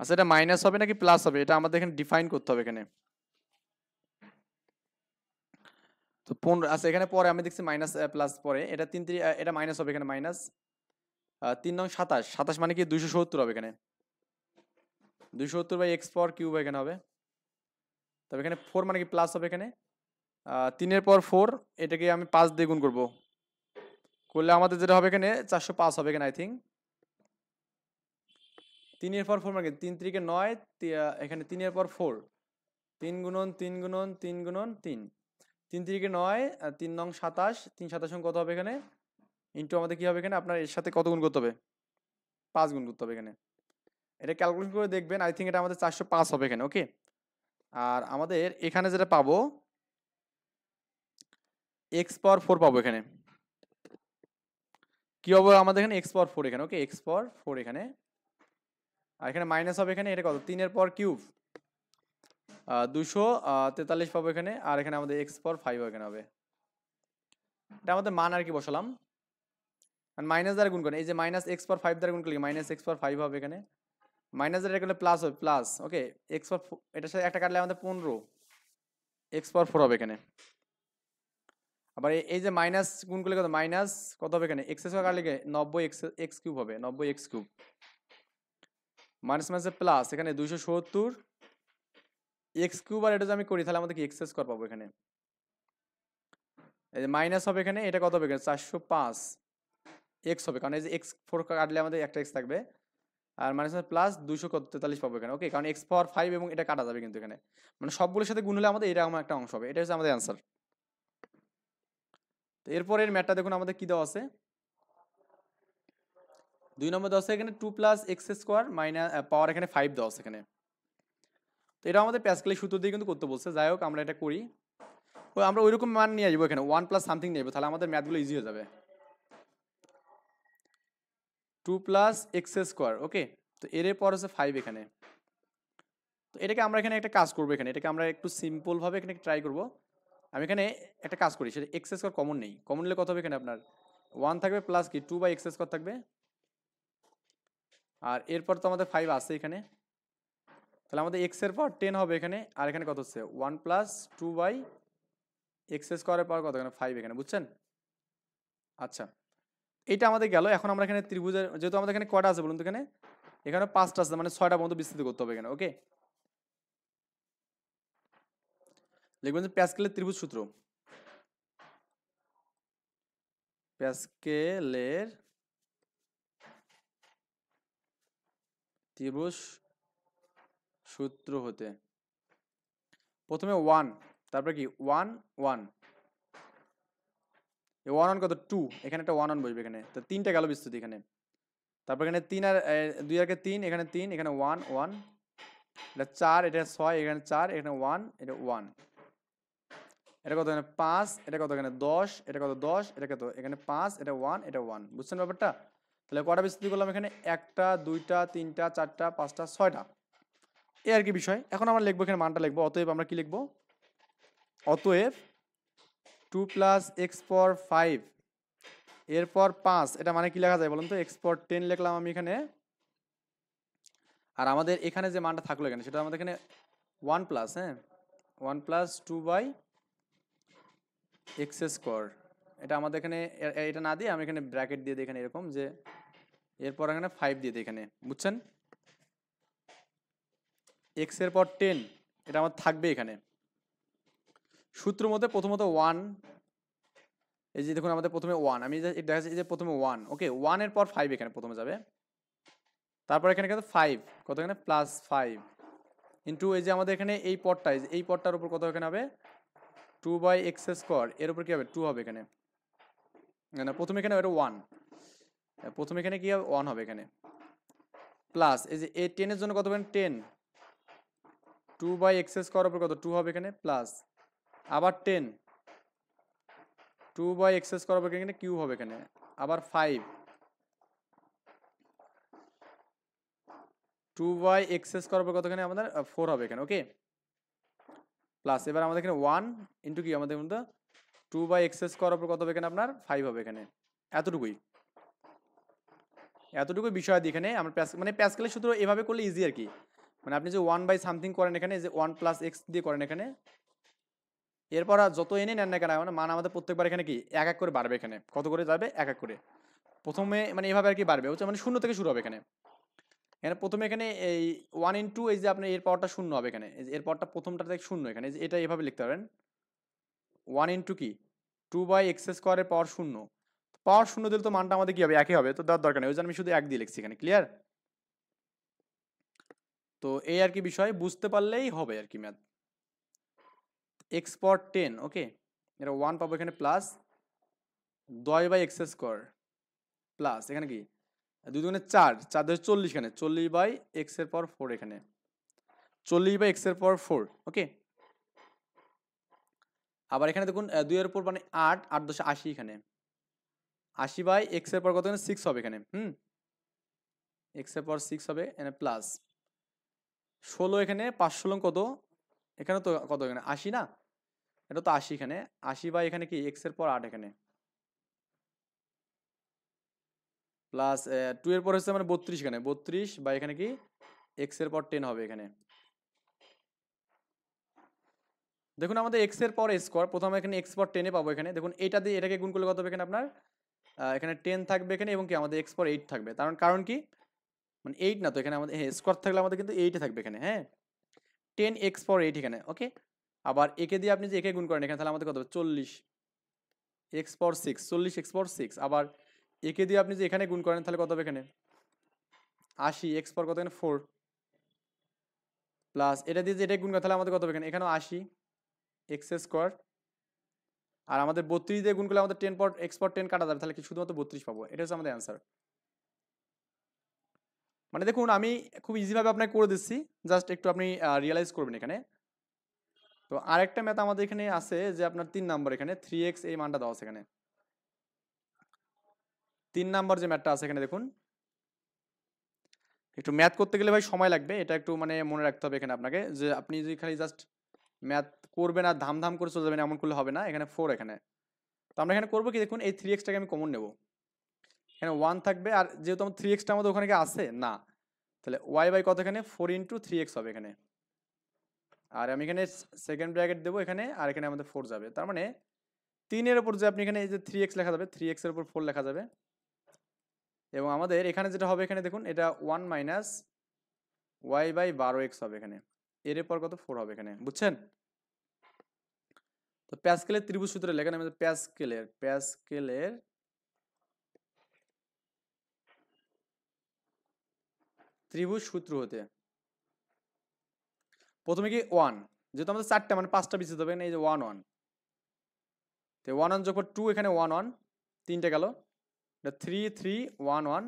আচ্ছা এটা মাইনাস হবে নাকি প্লাস হবে, এটা আমাদের এখানে ডিফাইন করতে হবে এখানে। তো 15, আচ্ছা এখানে পরে আমি দেখছি মাইনাস প্লাস পরে, এটা 3 এটা মাইনাস হবে এখানে, মাইনাস 3 নং 27, 27 মানে কি 270 হবে এখানে, 270/x³ এখানে হবে। তবে এখানে 4 মানে কি প্লাস হবে এখানে, 3 এর পর 4, এটাকে আমি 5 দিয়ে গুণ করবো, করলে আমাদের যেটা হবে এখানে 405 হবে এখানে আই থিঙ্ক। 3 এর পর 4 মানে 3 3 9, এখানে 3 এর পর 4, 3 গুণন 3 গুণন 3 গুণন 3, 3 3 9, 3 নং 27, 3 27 কত হবে এখানে, ইন্টু আমাদের কি হবে এখানে আপনার এর সাথে কত গুণ করতে হবে, 5 গুণ করতে হবে এখানে। এটা ক্যালকুলেশন করে দেখবেন, আই থিঙ্ক এটা আমাদের 405 হবে এখানে, ওকে। আর আমাদের এখানে যেটা পাবো x⁴ পাবো এখানে, কি হবে আমাদের এখানে x⁴ এখানে, ওকে, x⁴ এখানে। আর এখানে মাইনাস হবে এখানে, এটা কত 3 এর পর কিউব 243 পাবো এখানে, আর এখানে আমাদের x⁴ এখানে হবে, এটা আমাদের মান আর কি বসালাম, আর মাইনাস দ্বারা গুণ করেন, এই যে -x⁴ দ্বারা গুণ করলে -x⁴ হবে এখানে, মাইনাস দ্বারা করলে প্লাস হবে, প্লাস, ওকে। x⁴, এটার সাথে একটা কাটলে আমাদের 15 x⁴ হবে এখানে। আবার এই যে মাইনাস গুণ করলে কত, মাইনাস কত হবে এখানে, x² কাটলে 90x³ হবে, 90x³ মাইনাস মাইনাসে প্লাস, এখানে 270 x³ আর এটা যদি আমি করি তাহলে আমাদের কি x² পাবো এখানে, এই যে মাইনাস হবে এখানে, এটা কত হবে এখানে 405 x হবে, কারণ এই যে x⁴ কাটলে আমাদের একটা x থাকবে, আর মাইনাস প্লাস 243 পাবো এখানে, ওকে। কারণ x⁴ এবং এটা কাটা যাবে কিন্তু এখানে, মানে সবগুলোর সাথে গুণ হলে আমাদের এরকম একটা অংশ হবে, এটা হচ্ছে আমাদের অ্যান্সার। তো এরপরের ম্যাথটা দেখুন আমাদের কি দেওয়া আছে, 2 নম্বর দেওয়া আছে এখানে 2 + x² মাইনাস পাওয়ার এখানে 5 দেওয়া আছে এখানে। তো এটা আমাদের প্যাসকেলের সূত্র দিয়ে কিন্তু করতে বলছে, যাই হোক আমরা এটা করি, আমরা ওইরকম মান নিয়ে আসবো এখানে 1 + সামথিং নিয়ে আসবো, তাহলে আমাদের ম্যাথগুলো ইজি হয়ে যাবে। 2 + x², ওকে। তো এর পর হচ্ছে 5 এখানে, তো এটাকে আমরা এখানে একটা কাজ করবো, এখানে এটাকে আমরা একটু সিম্পল ভাবে এখানে ট্রাই করব। আমি এখানে একটা কাজ করি, সেটা x² কমন নেই, কমন নিলে কত হবে এখানে আপনার 1 থাকবে, প্লাস কি 2/x² থাকবে, আর এরপর তো আমাদের 5 আছে এখানে, তাহলে আমাদের x এর পাওয়ার 10 হবে এখানে, আর এখানে কত হচ্ছে 1 + 2/x² এর পাওয়ার কত এখানে 5 এখানে, বুঝছেন। আচ্ছা, এটা আমাদের গেল। এখন আমরা এখানে ত্রিভুজের, যেহেতু আমাদের এখানে কয়টা আছে বলুন তো, এখানে 5টা আছে, মানে 6টা পর্যন্ত বিস্তৃত করতে হবে এখানে, ওকে। লিখবেন যে প্যাসকেলের ত্রিভুজ সূত্র, প্যাসকেলের ত্রিভুজ সূত্র হতে প্রথমে 1, তারপরে কি 1 1, এই 1 1 কত 2, এখানে একটা 1 1 বসবে এখানে, তো তিনটা গেল বিস্তৃতি এখানে। তারপর এখানে 3 আর 2 আর 3, এখানে 3, এখানে 1 1, এটা 4, এটা 6, এখানে 4, এখানে 1, এটা 1, এটা কত এখানে 5, এটা কত এখানে 10, এটা কত 10, এটা কত এখানে 5, এটা 1, এটা 1, বুঝছেন ব্যাপারটা? তাহলে কটা বিস্তৃতি করলাম এখানে, একটা, দুইটা, তিনটা, চারটা, পাঁচটা, 6টা, এই আর কি বিষয়। এখন আমরা লিখবো এখানে মানটা লিখবো, অতএব আমরা কি লিখবো, অতএব 2 + x⁴ এরপর 5, এটা মানে কি লেখা যায় বলুন তো, x⁴ লিখলাম আমি এখানে, আর আমাদের এখানে যে মানটা থাকলো এখানে সেটা আমাদের এখানে 1 প্লাস, হ্যাঁ 1 + 2/x², এটা আমাদের এখানে এটা না দিয়ে আমি এখানে ব্র্যাকেট দিয়ে দিই এখানে এরকম, যে এরপর এখানে 5 দিয়ে দিই এখানে, বুঝছেন? x এর পর 10, এটা আমার থাকবে এখানে সূত্র মধ্যে প্রথমত 1, এই যে দেখুন আমাদের প্রথমে 1, আমি দেখা যাচ্ছে এই যে প্রথমে 1, ওকে 1 এর পর 5 এখানে প্রথমে যাবে, তারপর এখানে কিন্তু 5, কত এখানে +5 ইন্টু এই যে আমাদের এখানে এই পদটা, এই পদটার উপর কত এখানে হবে 2/x², এর উপর কি হবে 2 হবে এখানে, না প্রথমে এখানে এটা 1, প্রথমে এখানে কি হবে 1 হবে এখানে, প্লাস এই যে এই 10 এর জন্য কত হবে 10, 2/x² উপর কত 2 হবে এখানে, প্লাস আবার 10, 2/x² উপর এখানে কিউব হবে এখানে, আবার 5, 2/x² উপর কত এখানে আমাদের 4 হবে এখানে, ওকে প্লাস এবার আমাদের এখানে 1 ইন্টু কি আমাদের মধ্যে 2/x² উপর কত হবে এখানে আপনার 5 হবে এখানে, এতটুকুই বিষয় দিয়ে এখানে আমরা মানে প্যাসকেলের সূত্র এভাবে করলে ইজি আর কি, মানে আপনি যে 1/something করেন এখানে, যে 1 + x দিয়ে করেন এখানে, এরপর আর যত এনে নেন না কেন মানে মান আমাদের প্রত্যেকবার এখানে কি এক এক করে বাড়বে এখানে, কত করে যাবে এক এক করে, প্রথমে মানে এভাবে আর কি বাড়বে, হচ্ছে মানে শূন্য থেকে শুরু হবে এখানে, এখানে প্রথমে এখানে এই 1 ইন্টু এই যে আপনার এর পাওয়ারটা শূন্য হবে এখানে, এই যে এর পাওয়ারটা প্রথমটা থেকে শূন্য এখানে, এই যে এটা এভাবে লিখতে পারেন 1 ইন্টু কি 2/x² এর পাওয়ার শূন্য, পাওয়ার শূন্য দিলে তো মানটা আমাদের কি হবে একই হবে, তো দেওয়ার দরকার নেই, ওই জন্য আমি শুধু 1 দিয়ে লিখছি এখানে, ক্লিয়ার? তো এই আর কি বিষয়, বুঝতে পারলেই হবে আর কি ম্যাথ। x⁴ ওকে, এটা 1 পাবো এখানে, প্লাস 10/x² প্লাস এখানে কি 2 দুগুণে 4, 4 দিয়ে 40 এখানে 40/x⁴ এখানে 40/x⁴, ওকে আবার এখানে দেখুন 2 এর উপর মানে 8, 8 10 80 এখানে 80/x⁴ কত এখানে 6 হবে এখানে, x⁴ হবে এখানে, প্লাস 16 এখানে 5 16 কত এখানে, তো কত এখানে 80 না, এটা তো 80 এখানে, 80 এখানে কি x⁴ 8 এখানে, প্লাস 2 এর পর হচ্ছে মানে 32 এখানে, 32 বা এখানে কি x⁴ হবে এখানে। দেখুন আমাদের x⁴ প্রথমে এখানে x⁴ পাবো এখানে, দেখুন এটা দিয়ে এটাকে গুণ করলে কত হবে এখানে আপনার, এখানে 10 থাকবে এখানে, এবং কি আমাদের x⁴ থাকবে, কারণ কি মানে 8 না তো এখানে আমাদের, হ্যাঁ স্কোয়ার থাকলে আমাদের কিন্তু 8 থাকবে এখানে, হ্যাঁ 10x⁴ এখানে, ওকে আবার একে দিয়ে আপনি যে একে গুণ করেন এখানে, তাহলে আমাদের কত হবে 40x⁴ 6, 40x⁴ আবার একে দিয়ে আপনি যে এখানে গুণ করেন তাহলে কত হবে এখানে 80, কত এখানে 4, প্লাস এটা দিয়ে যে এটা গুণ করেন তাহলে আমাদের কত হবে এখানে, এখানেও 80x², আর আমাদের 32 দিয়ে গুণ করলে আমাদের 10x⁴ কাটা যাবে, তাহলে কি শুধুমাত্র 32 পাবো, এটা হচ্ছে আমাদের অ্যান্সার। মানে দেখুন আমি খুব ইজিভাবে আপনাকে করে দিচ্ছি, জাস্ট একটু আপনি রিয়েলাইজ করবেন এখানে। তো আরেকটা ম্যাথ আমাদের এখানে আছে, যে আপনার 3 নাম্বার এখানে 3x এই মানটা দেওয়া আছে এখানে, 3 নাম্বার যে ম্যাথটা আছে এখানে দেখুন, একটু ম্যাথ করতে গেলে ভাই সময় লাগবে, এটা একটু মানে মনে রাখতে হবে এখানে আপনাকে, যে আপনি যদি খালি জাস্ট ম্যাথ করবেন আর ধাম করে চলে যাবেন এমন করলে হবে না, এখানে 4 এখানে, তো আমরা এখানে করবো কি দেখুন, এই 3x-টাকে আমি কমন নেব, এখানে 1 থাকবে, আর যেহেতু আমার 3x-টা আমাদের ওখানে কি আছে না, তাহলে y কত এখানে 4 × 3x হবে এখানে, আর আমি এখানে সেকেন্ড ব্র্যাকেট দেবো এখানে, আর এখানে আমাদের 4 যাবে, তার মানে 3 এর উপর যে আপনি এখানে এই যে 3x লেখা যাবে, 3x এর উপর 4 লেখা যাবে, এবং আমাদের এখানে যেটা হবে এখানে দেখুন, এটা 1 - y/12x হবে এখানে, এর পর কত 4 হবে এখানে, বুঝছেন? তো প্যাসকেলের ত্রিভুজ সূত্রে লেখেন আমাদের প্যাসকেলের ত্রিভুজ সূত্র হতে প্রথমে কি 1, যেহেতু আমাদের 4টা মানে 5টা বিচ্ছিত হবে, এই যে 1 1, তো 1 1 যোগ 2, এখানে 1 1 তিনটে গেল, এটা 3 3 1 1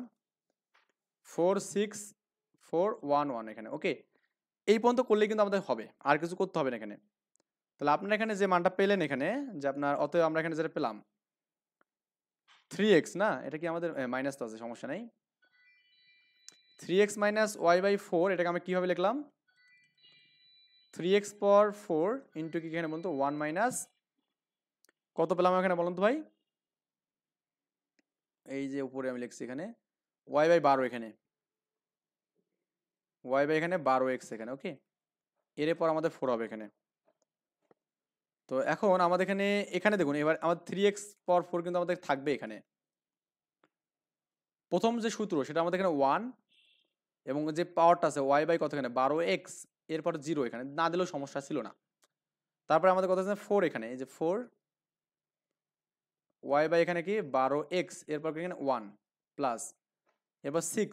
4 6 4 1 1 এখানে। ওকে, এই পর্যন্ত করলেই কিন্তু আমাদের হবে, আর কিছু করতে হবে না এখানে। তাহলে আপনারা এখানে যে মানটা পেলেন এখানে, যে আপনার অতএব আমরা এখানে যেটা পেলাম 3x না, এটা কি আমাদের মাইনাস তো আছে, সমস্যা নেই। 3x মাইনাস ওয়াই বাই 4, এটাকে আমরা কীভাবে লিখলাম? 3x পাওয়ার 4 ইন্টু কি এখানে বলুন তো 1 মাইনাস কত পেলাম এখানে বলুন তো ভাই? এই যে উপরে আমি লিখছি এখানে ওয়াই বাই 12, এখানে ওয়াই বাই এখানে 12x এখানে। ওকে, এরপর আমাদের 4 হবে এখানে। তো এখন আমাদের এখানে এখানে দেখুন, এবার আমাদের 3x পাওয়ার 4 কিন্তু আমাদের থাকবে এখানে। প্রথম যে সূত্র সেটা আমাদের এখানে 1, এবং যে পাওয়ারটা আছে ওয়াই বাই কত এখানে 12x, এরপর 0 এখানে না দিলেও সমস্যা ছিল না। তারপরে আমাদের কত আছে 4 এখানে, এই যে 4 ওয়াই বাই এখানে কি 12x, এরপর এখানে 1 প্লাস, এরপর 6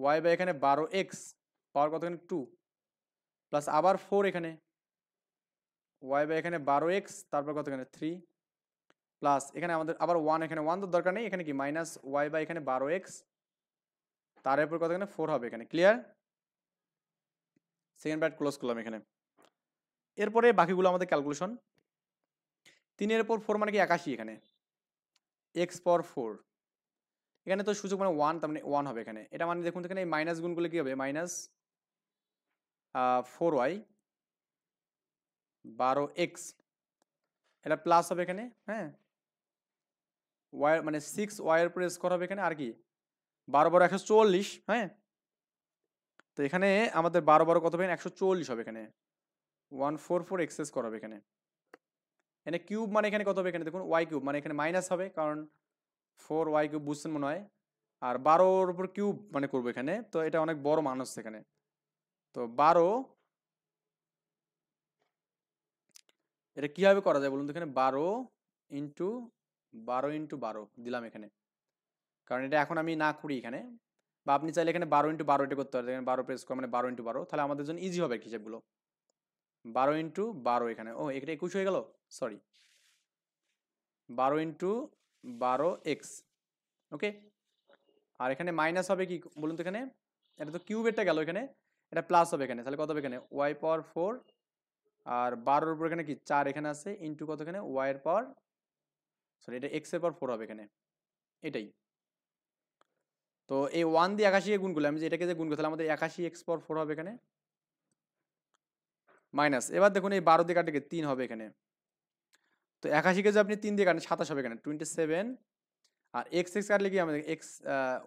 ওয়াই বাই এখানে 12x পাওয়ার কত এখানে 2 প্লাস আবার 4 এখানে ওয়াই বাই এখানে 12x, তারপর কত এখানে 3 প্লাস এখানে আমাদের আবার 1, এখানে 1 তো দরকার নেই, এখানে কি মাইনাস ওয়াই বাই এখানে 12x, তার উপর কত এখানে 4 হবে এখানে। ক্লিয়ার? সেকেন্ড ব্র্যাকেট ক্লোজ করলাম এখানে। এরপরে বাকিগুলো আমাদের ক্যালকুলেশন। 3 এর উপর 4 মানে কি 81 এখানে, x পাওয়ার 4, এখানে তো সূচক মানে 1, তার মানে 1 হবে এখানে। এটা মানে দেখুন এখানে এই মাইনাস গুণগুলো কি হবে, মাইনাস 4y 12x, এটা প্লাস হবে এখানে, হ্যাঁ ওয়াই মানে 6y এর উপর স্কোয়ার হবে এখানে, আর কি 12 12 140, হ্যাঁ। তো এখানে আমাদের 12 12 কত হবে, 140 হবে এখানে, 144x স্কোয়ার হবে এখানে। এখানে কিউব মানে এখানে কত হবে, এখানে দেখুন ওয়াই কিউব মানে এখানে মাইনাস হবে, কারণ 4y কিউব বুঝছেন মনে হয়, আর 12-র উপর কিউব মানে করবো এখানে, তো এটা অনেক বড় মান হচ্ছে এখানে। তো 12, এটা কিভাবে করা যায় বলুন তো? এখানে 12 ইন্টু 12 দিলাম এখানে, কারণ এটা এখন আমি না করি এখানে, বা আপনি চাইলে এখানে 12 ইন্টু 12 এটা করতে পারেন, এখানে 12 প্রেস করে মানে 12 ইন্টু 12, তাহলে আমাদের জন্য ইজি হবে হিসাবগুলো। 12 ইন্টু 12 এখানে, ও এটা 21 হয়ে গেল, সরি 12 ইন্টু 12x। ওকে, আর এখানে মাইনাস হবে কি বলুন তো? এখানে এটা তো কিউবেরটা গেল, এখানে এটা প্লাস হবে এখানে, তাহলে কত হবে এখানে ওয়াই পাওয়ার 4, আর 12-র উপর এখানে কি 4 এখানে আছে, ইন্টু কত এখানে ওয়াই এর পাওয়ার, সরি এটা এক্স এর পাওয়ার 4 হবে এখানে, এটাই। তো এই 1 দিয়ে 81 গুণ করলে, আমি যে এটাকে যে গুণ করতে, আমাদের 81x পাওয়ার 4 হবে এখানে, মাইনাস এবার দেখুন এই 12 দিয়ে কাটলে 3 হবে এখানে। তো 81-কে যদি আপনি 3 দিয়ে কাটেন 27 হবে এখানে, 27, আর এক্স এক্স কাটলে কি আমাদের এক্স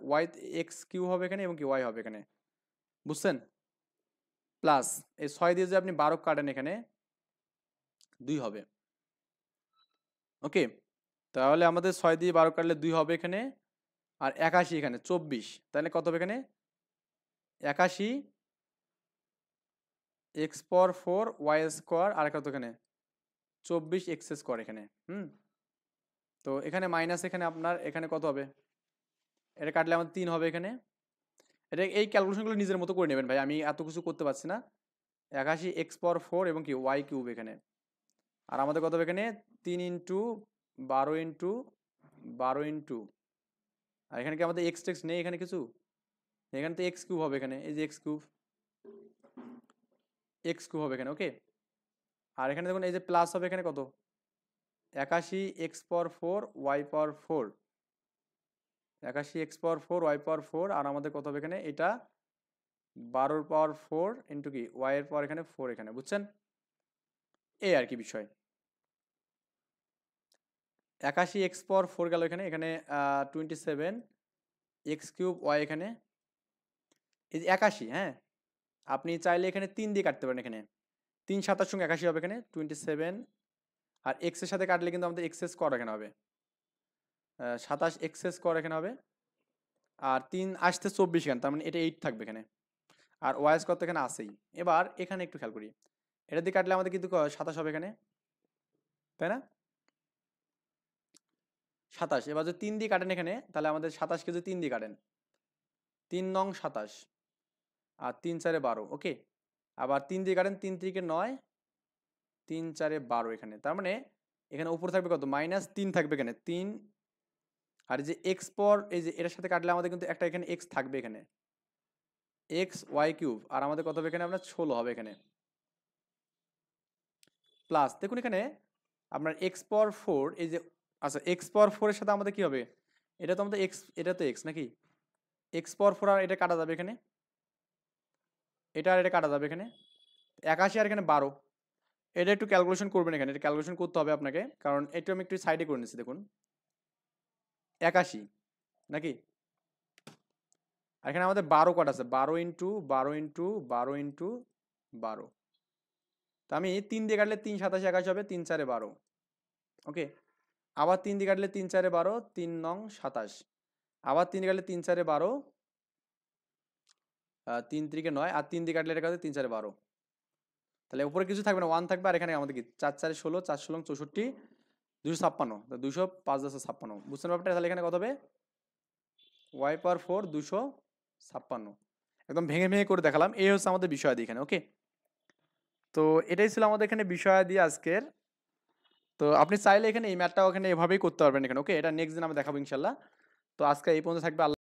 ওয়াই এক্স কিউ হবে এখানে, এবং কি ওয়াই হবে এখানে, বুঝছেন? প্লাস এই 6 দিয়ে যদি আপনি 12 কাটেন এখানে 2 হবে। ওকে, তাহলে আমাদের 6 দিয়ে 12 কাটলে 2 হবে এখানে, আর 81 এখানে 24, তাহলে কত হবে এখানে 81 এক্স পাওয়ার 4 ওয়াই স্কোয়ার, আর কত এখানে 24 এক্স স্কোয়ার এখানে। তো এখানে মাইনাস, এখানে আপনার এখানে কত হবে, এটা কাটলে আমাদের 3 হবে এখানে। এটা এই ক্যালকুলেশনগুলো নিজের মতো করে নেবেন ভাই, আমি এত কিছু করতে পারছি না। 81 এক্স পাওয়ার 4 এবং কি ওয়াই কিউব এখানে, আর আমাদের কত হবে এখানে 3 ইন্টু 12 ইন্টু 12 ইন্টু, আর এখানে কি আমাদের এক্স টেক্স নেই এখানে কিছু, এখানে তো এক্স কিউব হবে এখানে, এই যে এক্স কিউব হবে এখানে। ওকে, আর এখানে দেখুন এই যে প্লাস হবে এখানে কত 81 এক্স পাওয়ার 4 ওয়াই পাওয়ার 4, 81 এক্স পাওয়ার 4 ওয়াই পাওয়ার 4, আর আমাদের কত হবে এখানে এটা 12 পাওয়ার 4 ইন্টু কি ওয়াই এর পাওয়ার এখানে 4 এখানে, বুঝছেন? এই আর কি বিষয়। 81 এক্স পাওয়ার 4 গেল এখানে, এখানে 27 এক্স কিউব ওয়াই এখানে, এই যে 81, হ্যাঁ আপনি চাইলে এখানে 3 দিয়ে কাটতে পারেন, এখানে 3 7 সঙ্গে 81 হবে এখানে 27, আর এক্স এর সাথে কাটলে কিন্তু আমাদের এক্স স্কোয়ার এখানে হবে 27 এক্স স্কোয়ার এখানে হবে, আর 3 আসতে 24 এখানে, তার মানে এটা 8 থাকবে এখানে, আর ওয়াই স্কোয়ার তো এখানে আসেই। এবার এখানে একটু খেয়াল করি, এটা দিয়ে কাটলে আমাদের কিন্তু 27 হবে এখানে, তাই না? 27। এবার যদি 3 দিয়ে কাটেন এখানে, তাহলে আমাদের 27 কে যদি 3 দিয়ে কাটেন, 3 নং 27 আর 3 4 12। ওকে, আবার 3 দিয়ে কাটেন, 3 3 9, 3 4 12 এখানে। তার মানে এখানে উপরে থাকবে কত? -3 থাকবে এখানে 3। আর এই যে এক্স পর এই যে এটার সাথে কাটলে আমাদের কিন্তু একটা এখানে এক্স থাকবে এখানে, এক্স ওয়াই কিউব। আর আমাদের কত হবে এখানে? আপনার 16 হবে এখানে। প্লাস দেখুন এখানে আপনার এক্স পাওয়ার 4, এই যে আচ্ছা এক্স পাওয়ার 4 এর সাথে আমাদের কি হবে? এটা তো আমাদের এক্স, এটা তো এক্স নাকি? এক্স পাওয়ার 4 আর এটা কাটা যাবে এখানে, এটা আর এটা কাটা যাবে এখানে, 81 আর এখানে 12। এটা একটু ক্যালকুলেশন করবেন এখানে, এটা ক্যালকুলেশন করতে হবে আপনাকে, কারণ এটা আমি একটু সাইডে করে নিচ্ছি। দেখুন 81 নাকি? আর এখানে আমাদের 12 কট আছে, 12 ইন্টু 12 ইন্টু 12 ইন্টু 12। তো আমি 3 দিয়ে কাটলে 3 27 81 হবে, 3 4 12। ওকে, আবার 3 দিয়ে কাটলে 3 4 12, 3 নং 27। আবার 3 দিয়ে কাটলে 3 4 12, 3 3 9, আর 3 দিয়ে কাটলে এটা কাটে 3 4 12। তাহলে উপরে কিছু থাকবে না, 1 থাকবে। আর এখানে আমাদের কি 4 4 16, 4 16 64, 256, 200 5 10 56। বুঝছেন ব্যাপারটা? তাহলে এখানে কত হবে? ওয়াই পাওয়ার 4 256। একদম ভেঙে ভেঙে করে দেখালাম। এই হচ্ছে আমাদের বিষয়াদি এখানে। ওকে, তো এটাই ছিল আমাদের এখানে বিষয়াদি আজকের। তো আপনি চাইলে এখানে এই ম্যাথটাও এখানে এভাবেই করতে পারবেন এখানে। ওকে, এটা নেক্সট দিন আমরা দেখাবো ইনশাল্লাহ। তো আজকে এই পর্যন্ত থাকবে।